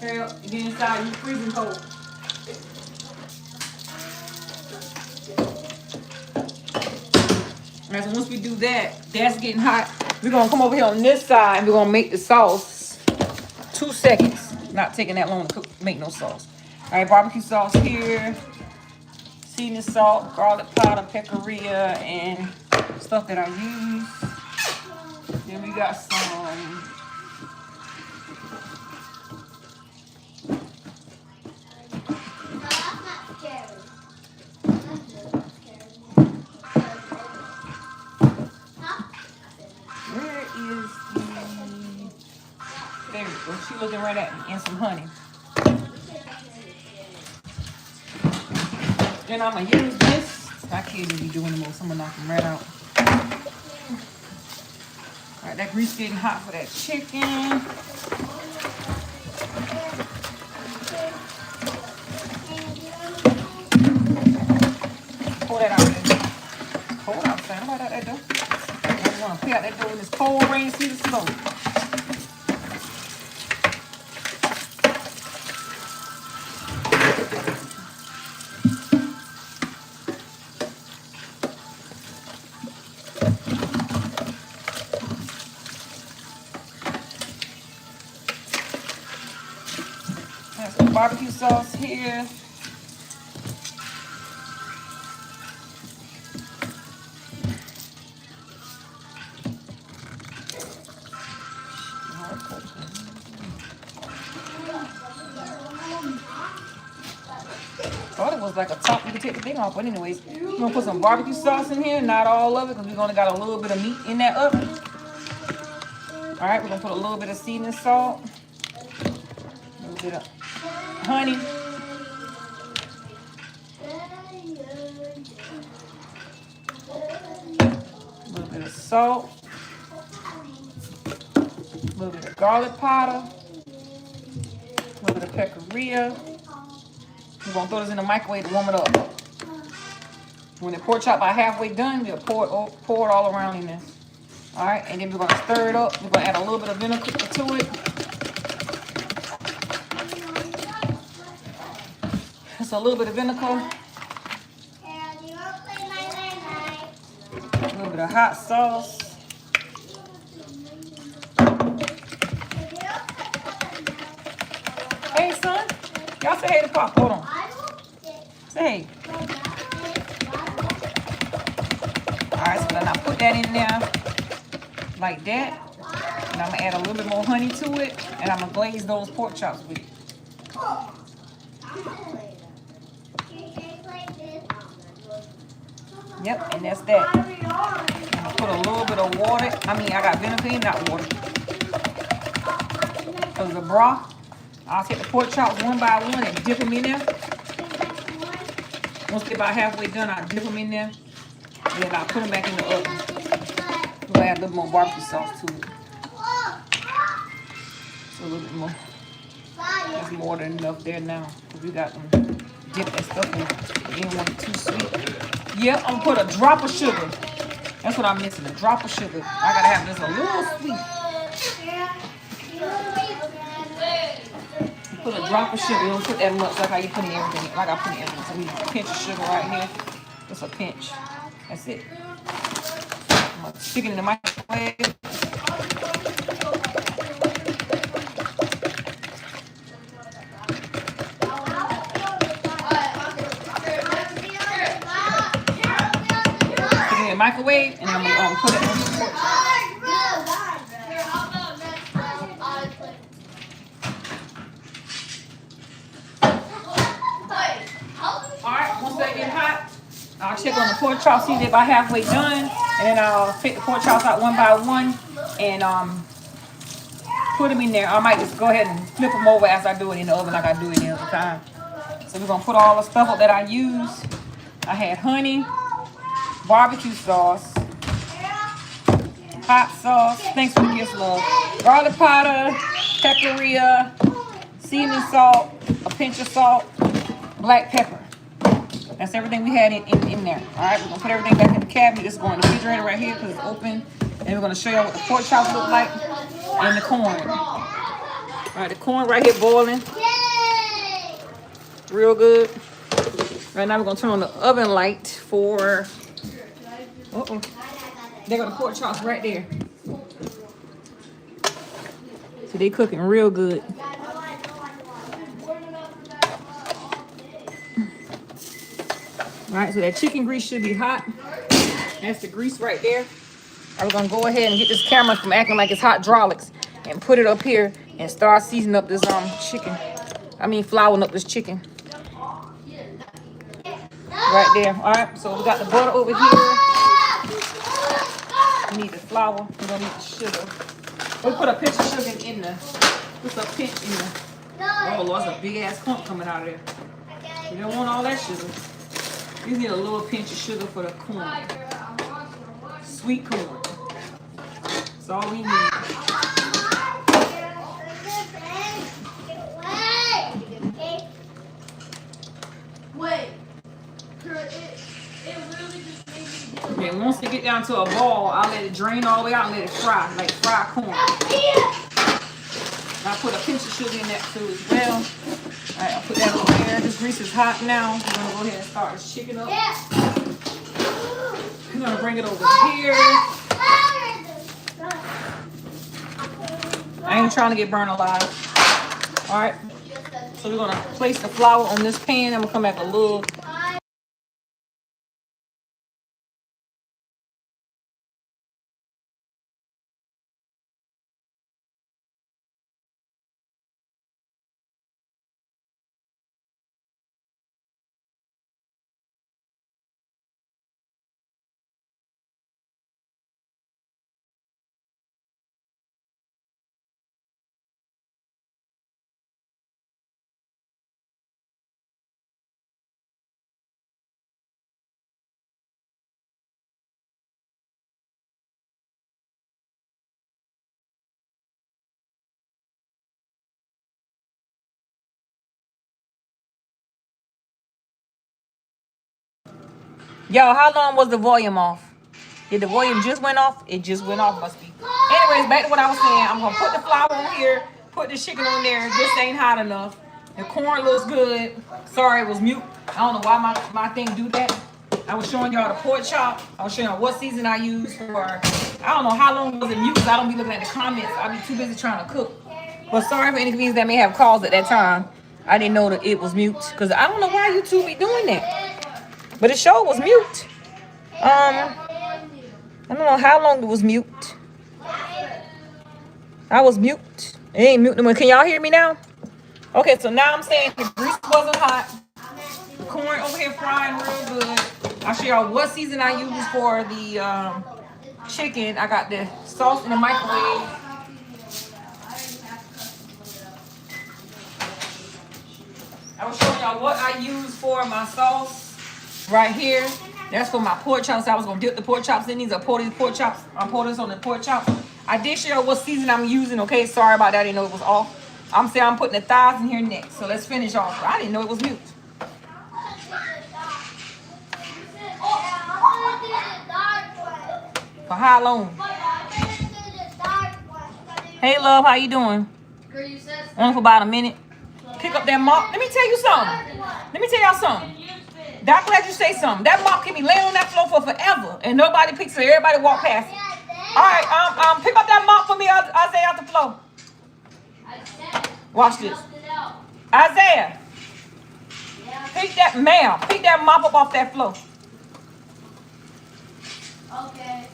[SPEAKER 1] Hurry up, get inside, you freezing cold. Alright, so once we do that, that's getting hot. We're gonna come over here on this side and we're gonna make the sauce. 2 seconds. Not taking that long to cook, make no sauce. Alright, barbecue sauce here. Seasoning salt, garlic powder, pecorino, and stuff that I use. Then we got some there we go. She looking right at me. And some honey. Then I'm going to use this. I can't even be doing the most. I'm going to knock them right out. Alright, that grease getting hot for that chicken. Pour that out there. Cold outside. Nobody out that door. I want to pay out that door in this cold rain season snow. Barbecue sauce here. was like a top. You can take the thing off. But anyways, we're gonna put some barbecue sauce in here. Not all of it, because we only got a little bit of meat in that oven. All right, we're gonna put a little bit of seasoning salt, a little bit of honey, a little bit of salt, a little bit of garlic powder, a little bit of paprika. We're gonna throw this in the microwave to warm it up. When the pork chop about halfway done, we'll pour it all around in this. All right, and then we're gonna stir it up. We're gonna add a little bit of vinegar to it. Just a little bit of vinegar. A little bit of hot sauce. Hey, son. Y'all say hey to Pop. Hold on. Say hey. Alright, so then I put that in there like that. And I'm going to add a little bit more honey to it. And I'm going to glaze those pork chops with it. Yep, and that's that. I'm going to put a little bit of water. I got vinegar in, not water. Because the broth, I'll take the pork chops one by one and dip them in there. Once they're about halfway done, I'll dip them in there. And then I'll put them back in the oven. We'll add a little more barbecue sauce to it. So a little bit more. There's more than enough there now. Because we got them dip that stuff in. You don't want it too sweet. Yep, I'm going to put a drop of sugar. That's what I'm missing, a drop of sugar. I got to have this a little sweet. Put a drop of sugar. Don't put that much like how you put in everything. Like I put in everything. So we need a pinch of sugar right here. Just a pinch. That's it. I'm going to stick it in the microwave. Stick it in the microwave, and I'm going to put it on the pork chop. Alright, once they get hot, I'll check on the pork chops, see they're about halfway done, and then I'll take the pork chops out one by one and put them in there. I might just go ahead and flip them over as I do it in the oven like I do it any other time. So we're gonna put all the stuff up that I use. I had honey, barbecue sauce, hot sauce, thanks for the gifts, love, garlic powder, paprika, seasoning salt, a pinch of salt, black pepper. That's everything we had in there. All right, we're going to put everything back in the cabinet. This is going in the refrigerator right here because it's open. And we're going to show you what the pork chops look like and the corn. All right, the corn right here boiling. Real good. Right now we're going to turn on the oven light for... Uh-oh. There go the pork chops right there. So they cooking real good. All right, so that chicken grease should be hot. That's the grease right there. I'm gonna go ahead and get this camera from acting like it's hydraulics and put it up here and start seasoning up this chicken. Flouring up this chicken. Right there. All right, so we got the butter over here. We need the flour. We're gonna need the sugar. We put a pinch of sugar in there. Put a pinch in there. Oh Lord, that's a big ass clump coming out of there. You don't want all that sugar. You need a little pinch of sugar for the corn. Sweet corn. That's all we need.
[SPEAKER 2] Wait.
[SPEAKER 1] Okay, once it get down to a ball, I'll let it drain all the way out and let it fry, like fried corn. I put a pinch of sugar in that too as well. All right, I'll put that over there. This grease is hot now. We're gonna go ahead and start this chicken up. We're gonna bring it over here. I ain't trying to get burned alive. All right, so we're gonna place the flour on this pan. I'm gonna come back a little Yo, how long was the volume off? Did the volume just went off? It just went off, must be. Anyways, back to what I was saying. I'm gonna put the flour on here, put the chicken on there. This ain't hot enough. The corn looks good. Sorry, it was mute. I don't know why my thing do that. I was showing y'all the pork chop. I was showing y'all what season I use for. I don't know how long was it mute because I don't be looking at the comments. I be too busy trying to cook. But sorry for any inconvenience that may have caused at that time. I didn't know that it was mute because I don't know why YouTube be doing that. But the show was mute. I don't know how long it was mute. I was mute. It ain't mute no more. Can y'all hear me now? Okay, so now I'm saying the grease wasn't hot. The corn over here frying real good. I'll show y'all what season I use for the chicken. I got the sauce in the microwave. I was showing y'all what I use for my sauce right here. That's for my pork chops. I was gonna dip the pork chops in these. I pour these pork chops. I pour this on the pork chops. I did share what season I'm using. Okay, sorry about that. I didn't know it was off. I'm saying I'm putting the thighs in here next. So let's finish off. I didn't know it was mute. For how long? Hey, love, how you doing? Only for about a minute. Pick up that mop. Let me tell you something. Let me tell y'all something. I'm glad you say something. That mop can be laying on that floor for forever, and nobody picks it. Everybody walk past it. All right, pick up that mop for me, Isaiah, out the floor. Watch this. Isaiah, pick that mop up off that floor.
[SPEAKER 2] Okay.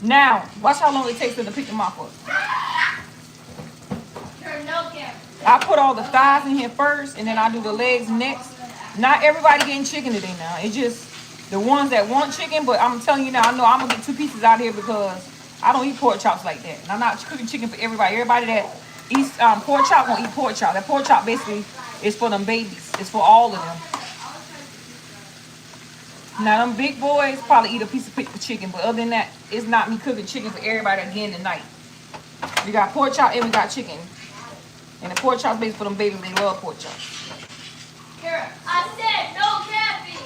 [SPEAKER 1] Now, watch how long it takes her to pick the mop up. I put all the thighs in here first, and then I do the legs next. Not everybody getting chicken today now. It's just the ones that want chicken, but I'm telling you now, I know I'm going to get 2 pieces out here because I don't eat pork chops like that. And I'm not cooking chicken for everybody. Everybody that eats pork chop won't eat pork chop. That pork chop basically is for them babies. It's for all of them. Now, them big boys probably eat a piece of chicken, but other than that, it's not me cooking chicken for everybody again tonight. We got pork chop and we got chicken. And the pork chop basically for them babies. They love pork chops.
[SPEAKER 2] I said no capping.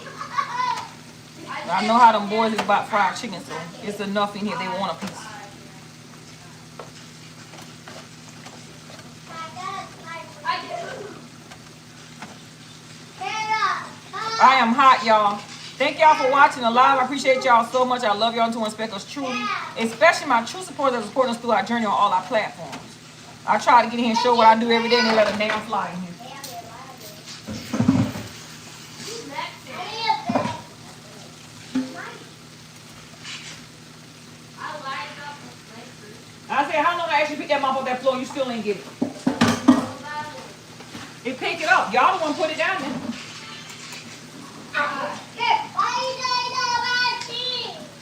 [SPEAKER 1] I know how them boys is about fried chicken, so it's enough in here. They want a piece. I am hot, y'all. Thank y'all for watching the live. I appreciate y'all so much. I love y'all to respect us truly, especially my true supporters that support us through our journey on all our platforms. I try to get in here and show what I do every day, and they let a damn fly in here. I said, how long I actually pick that mop off that floor, you still ain't get it. It pick it up. Y'all the one put it down there.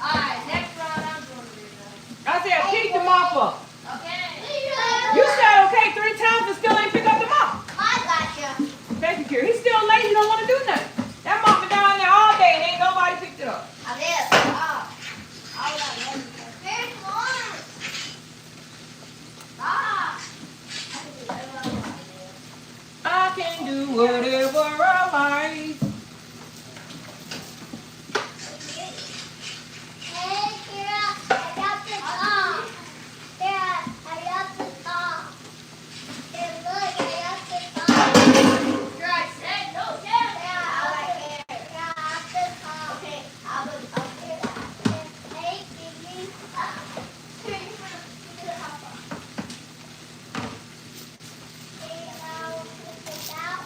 [SPEAKER 2] Alright, next round I'm going to do that.
[SPEAKER 1] I said, pick the mop up.
[SPEAKER 2] Okay.
[SPEAKER 1] You said okay 3 times and still ain't pick up the mop.
[SPEAKER 2] I got you.
[SPEAKER 1] Thank you, Kira. He's still lazy. He don't want to do nothing. That mop been down there all day and ain't nobody picked it up.
[SPEAKER 2] I did. There's more.
[SPEAKER 1] I can do whatever I like.
[SPEAKER 2] Hey, Kira, I got the top. Kira, I got the top. Hey, look, I got the top. Kira, I said no, Kira. Kira, I got the top. Okay, I'll do it. Hey, give me. Here, you put the top on. Okay, now, put it out.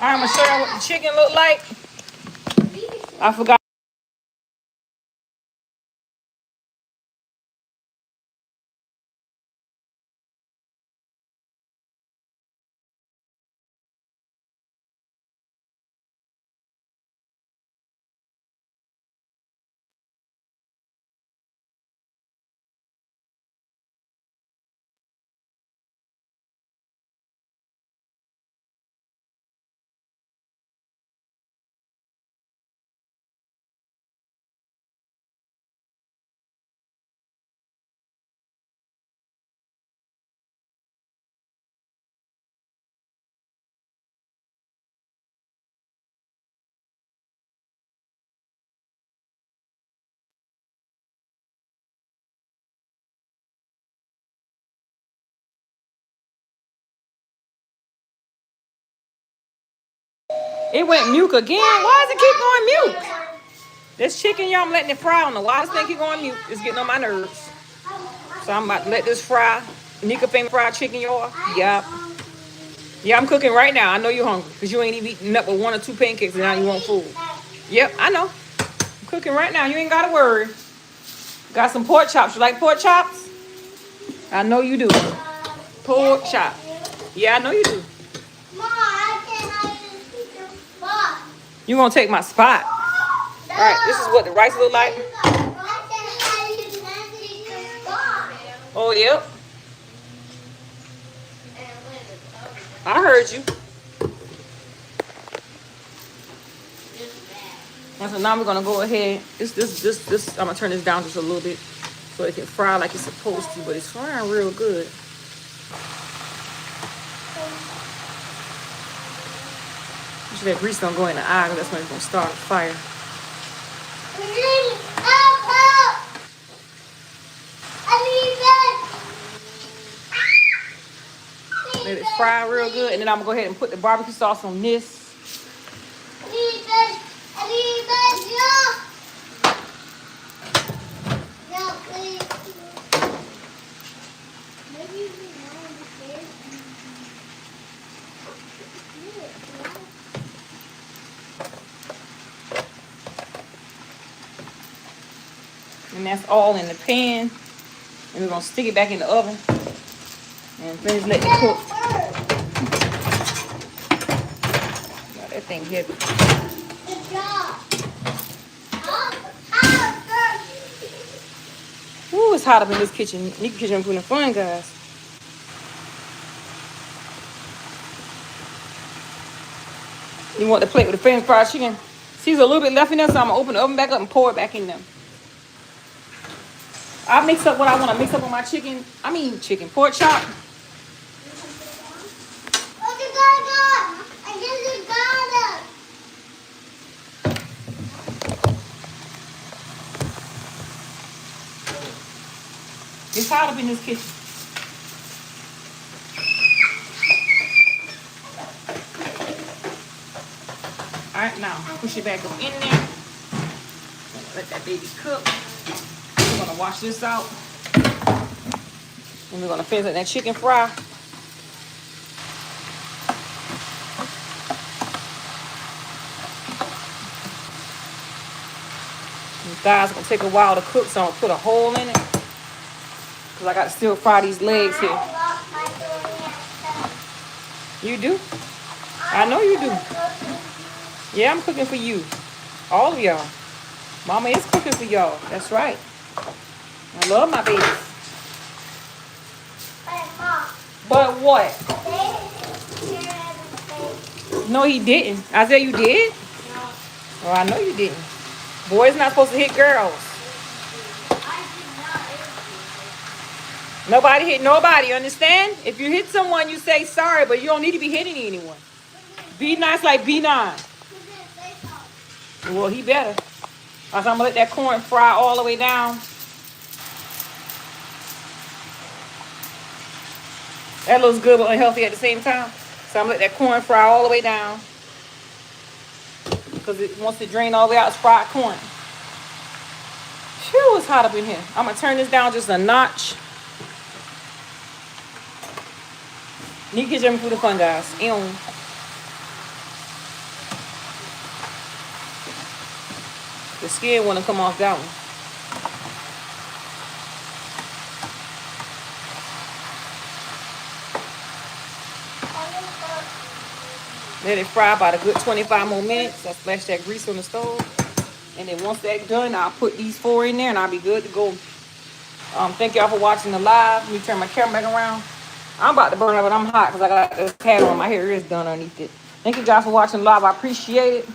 [SPEAKER 1] I'm gonna show you what the chicken look like. I forgot. It went mute again. Why does it keep going mute? This chicken, y'all, I'm letting it fry. I don't know why this thing keep going mute. It's getting on my nerves. So I'm about to let this fry. Nika famous fried chicken, y'all. Yup. Yeah, I'm cooking right now. I know you're hungry because you ain't even eating up with 1 or 2 pancakes and now you want food. Yep, I know. I'm cooking right now. You ain't got to worry. Got some pork chops. You like pork chops? I know you do. Pork chop. Yeah, I know you do. You gonna take my spot. All right, this is what the rice look like. Oh, yep. I heard you. And so now we're gonna go ahead. This. I'm gonna turn this down just a little bit so it can fry like it's supposed to, but it's frying real good. Usually that grease don't go in the eye because that's when it's gonna start a fire. Let it fry real good, and then I'm gonna go ahead and put the barbecue sauce on this. And that's all in the pan. And we're gonna stick it back in the oven and finish letting it cook. Wow, that thing heavy.
[SPEAKER 2] Good job.
[SPEAKER 1] Ooh, it's hot up in this kitchen. Nika kitchen putting fun, guys. You want the plate with the French fried chicken? See, there's a little bit left in there, so I'm gonna open the oven back up and pour it back in there. I mix up what I want to mix up on my chicken. I mean chicken, pork chop. It's hot up in this kitchen. All right, now push it back up in there. Let that baby cook. We're gonna wash this out, and we're gonna finish that chicken fry. These thighs gonna take a while to cook, so I'm gonna put a hole in it because I got to still fry these legs here. You do? I know you do. Yeah, I'm cooking for you, all of y'all. Mama is cooking for y'all. That's right. I love my babies. But what? No, he didn't. Isaiah, you did? No. Oh, I know you didn't. Boys not supposed to hit girls. Nobody hit nobody, understand? If you hit someone, you say sorry, but you don't need to be hitting anyone. Be nice like B9. Well, he better. So I'm going to let that corn fry all the way down. That looks good but unhealthy at the same time. So I'm going to let that corn fry all the way down. Because it wants to drain all the way out. It's fried corn. Phew, it's hot up in here. I'm going to turn this down just a notch. Nika Kitchen Food and Fun, guys. The skin want to come off that one. Let it fry about a good 25 more minutes. I splash that grease on the stove. And then once that's done, I'll put these 4 in there and I'll be good to go. Thank y'all for watching the live. Let me turn my camera back around. I'm about to burn up, but I'm hot because I got this hat on. My hair is done underneath it. Thank you guys for watching the live. I appreciate it.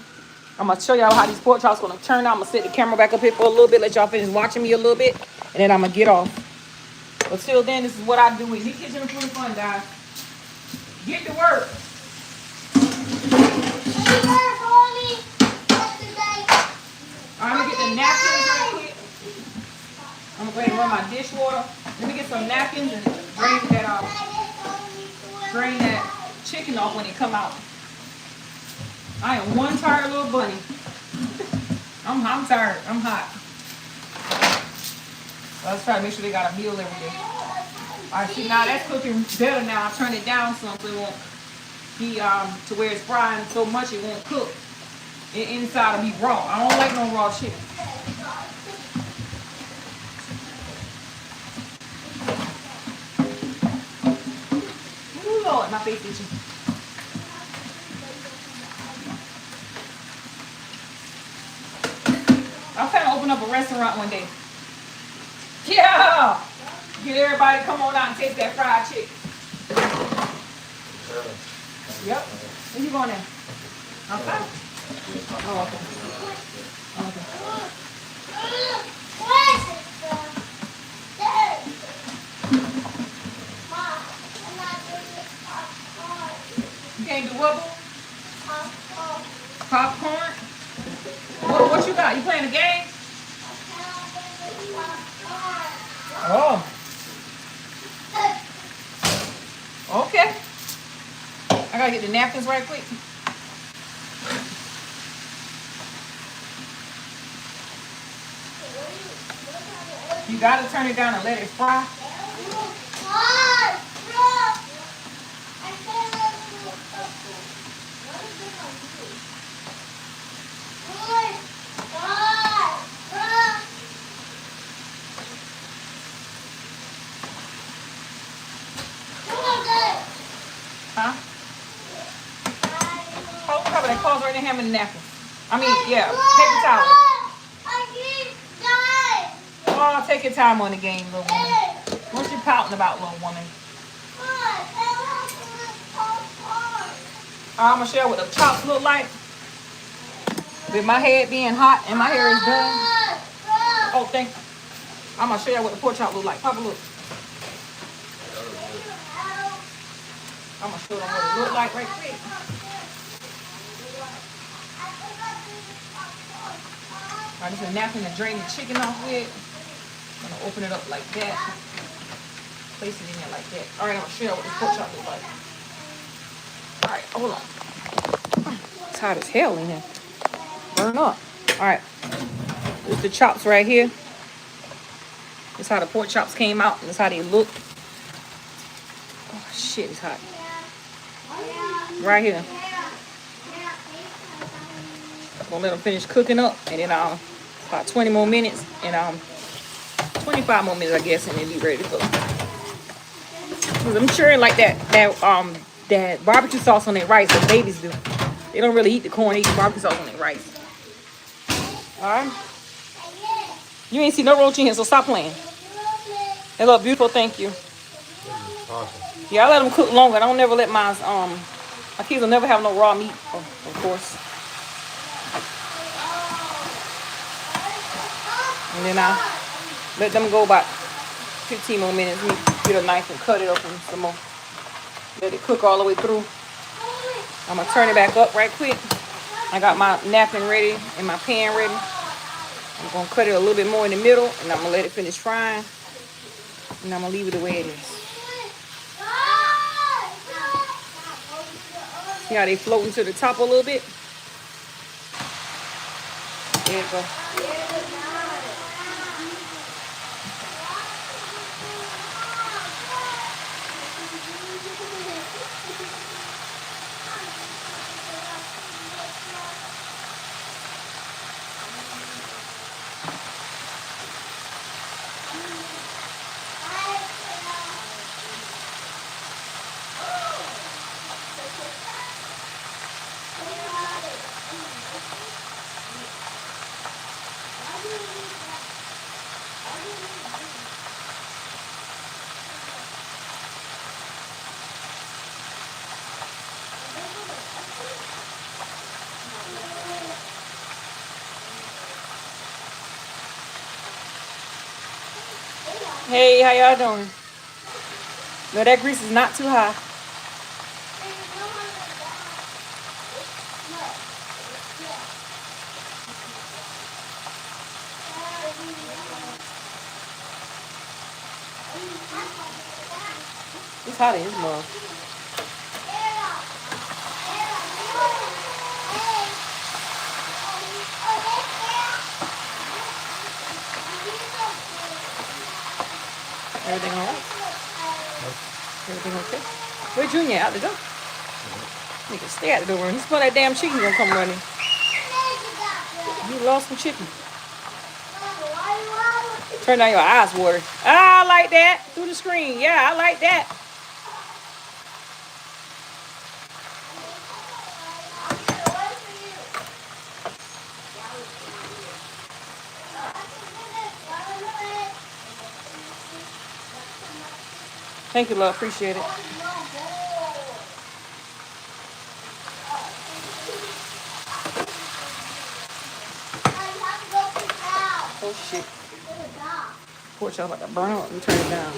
[SPEAKER 1] I'm going to show y'all how these pork chops going to turn out. I'm going to set the camera back up here for a little bit. Let y'all finish watching me a little bit. And then I'm going to get off. But till then, this is what I do with NIKA Kitchen for Fun, guys. Get to work. I'm going to get the napkins real quick. I'm going to go ahead and run my dishwater. Let me get some napkins and drain that chicken off when it come out. I am one tired little bunny. I'm tired. I'm hot. Let's try to make sure they got a meal every day. All right, see, now that's cooking better now. I turn it down some so it won't be to where it's frying so much it won't cook. Inside will be raw. I don't like no raw chicken. Ooh, Lord, my face itchy. I'm trying to open up a restaurant one day. Yeah! Get everybody to come on out and taste that fried chicken. Yep. Where you going now? Okay. Oh, okay. Okay. You can't do what? Popcorn? What you got? You playing a game? Oh. Okay. I gotta get the napkins right quick. You gotta turn it down and let it fry. Huh? Hold cover that clothes right in hand with the napkin. I mean, yeah, paper towel. Oh, take your time on the game, little woman. What you pouting about, little woman? I'm gonna share what the chops look like. With my head being hot and my hair is done. Oh, thank you. I'm gonna show you what the pork chop look like. Papa, look. I'm gonna show them what it look like right quick. Alright, this is a napkin to drain the chicken off with. I'm gonna open it up like that. Place it in there like that. Alright, I'm gonna show you what this pork chop look like. Alright, hold on. It's hot as hell in here. Burn up. Alright. There's the chops right here. This is how the pork chops came out. This is how they look. Oh shit, it's hot. Right here. I'm gonna let them finish cooking up, and then about 20 more minutes, and 25 more minutes, I guess, and then be ready to cook. Cause I'm sure like that barbecue sauce on their rice, the babies do. They don't really eat the corn, they eat the barbecue sauce on their rice. All right. You ain't see no roach in here, so stop playing. They look beautiful, thank you. Yeah, I let them cook longer. I don't never let my kids will never have no raw meat, of course. And then I let them go about 15 more minutes. Let me get a knife and cut it open some more. Let it cook all the way through. I'm gonna turn it back up right quick. I got my napkin ready and my pan ready. I'm gonna cut it a little bit more in the middle, and I'm gonna let it finish frying. And I'm gonna leave it the way it is. See how they floating to the top a little bit? There you go. Hey, how y'all doing? No, that grease is not too high. It's hot in his mug. Everything all right? Everything okay? Where Junior out the door? Nigga, stay out the door. He smell that damn chicken gonna come running. You lost some chicken. Turn down your eyes water. Ah, I like that. Through the screen. Yeah, I like that. Thank you, love. Appreciate it. Oh, shit. Porch out like a burn up and turn it down.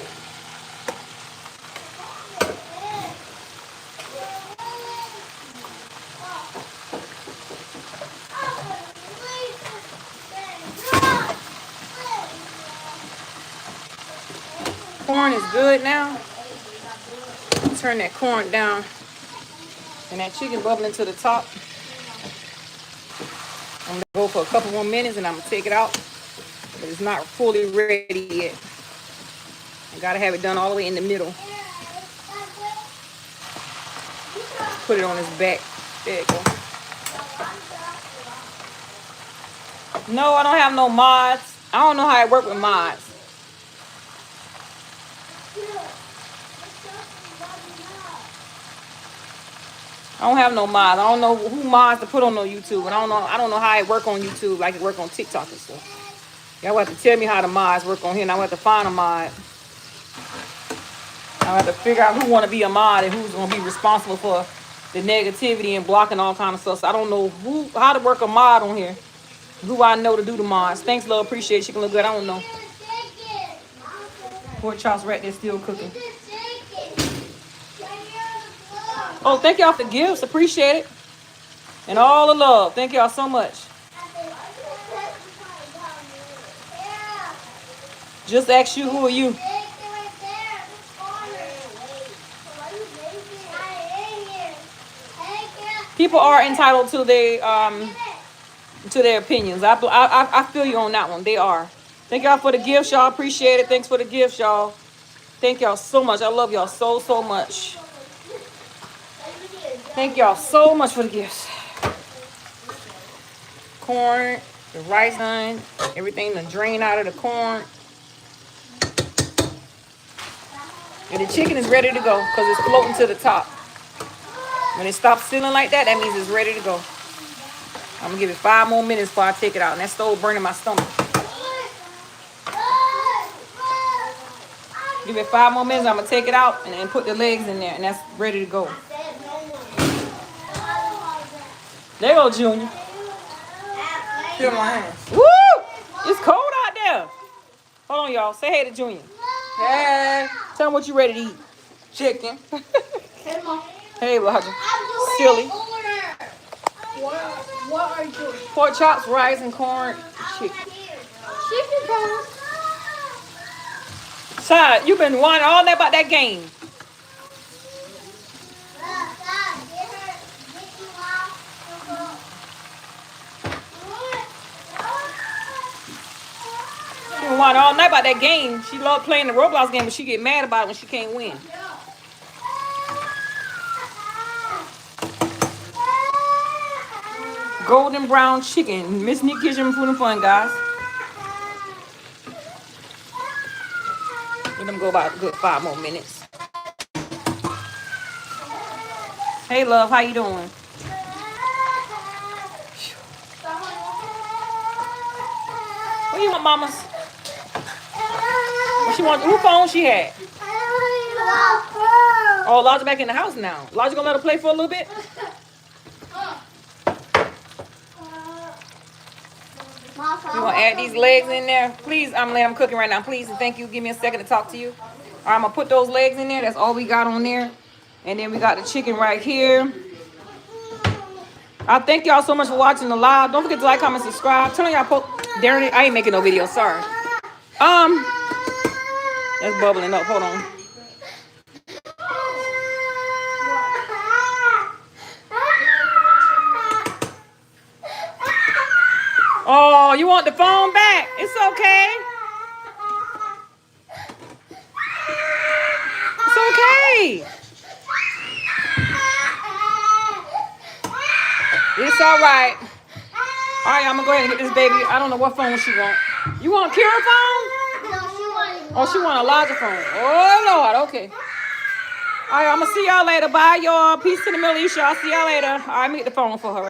[SPEAKER 1] Corn is good now. Turn that corn down. And that chicken bubbling to the top. I'm gonna go for a couple more minutes and I'm gonna take it out. But it's not fully ready yet. I gotta have it done all the way in the middle. Put it on his back. There you go. No, I don't have no mods. I don't know how I work with mods. I don't have no mods. I don't know who mods to put on no YouTube. And I don't know how it work on YouTube like it work on TikTok and stuff. Y'all have to tell me how the mods work on here, and I have to find a mod. I have to figure out who want to be a mod and who's gonna be responsible for the negativity and blocking all kind of stuff. So I don't know how to work a mod on here. Who I know to do the mods. Thanks, love. Appreciate it. She can look good. I don't know. Pork chops right there still cooking. Oh, thank y'all for the gifts. Appreciate it. And all the love. Thank y'all so much. Just ask you, who are you? People are entitled to their opinions. I feel you on that one. They are. Thank y'all for the gifts, y'all. Appreciate it. Thanks for the gifts, y'all. Thank y'all so much. I love y'all so much. Thank y'all so much for the gifts. Corn, the rice done, everything to drain out of the corn. And the chicken is ready to go because it's floating to the top. When it stops sealing like that, that means it's ready to go. I'm going to give it 5 more minutes before I take it out. And that stove burning my stomach. Give it 5 more minutes. I'm going to take it out and then put the legs in there. And that's ready to go. There you go, Junior. Feel my hands. Woo! It's cold out there. Hold on, y'all. Say hey to Junior. Hey. Tell him what you ready to eat. Chicken.
[SPEAKER 2] Hey, Mom.
[SPEAKER 1] Hey, Roger. Silly.
[SPEAKER 2] What are you doing?
[SPEAKER 1] Pork chops, rice, and corn. Chicken.
[SPEAKER 2] Chicken corn.
[SPEAKER 1] Child, you been whining all day about that game. She been whining all night about that game. She loved playing the Roblox game, but she get mad about it when she can't win. Golden brown chicken. Miss Nick Kitchen Food and Fun, guys. Let them go about a good 5 more minutes. Hey, love, how you doing? What do you want, mamas? What she want? Who phone she had? Oh, Lodge back in the house now. Lodge gonna let her play for a little bit? You want to add these legs in there? Please, I'm cooking right now. Please and thank you. Give me a second to talk to you. All right, I'm going to put those legs in there. That's all we got on there. And then we got the chicken right here. I thank y'all so much for watching the live. Don't forget to like, comment, subscribe. Turn on y'all post. Darren, I ain't making no video. Sorry. That's bubbling up. Hold on. Oh, you want the phone back? It's okay. It's okay. It's all right. All right, I'm going to go ahead and get this baby. I don't know what phone she want. You want Kira phone? Oh, she want a larger phone. Oh, Lord. Okay. All right, I'm going to see y'all later. Bye, y'all. Peace to the Middle East, y'all. See y'all later. All right, let me get the phone for her.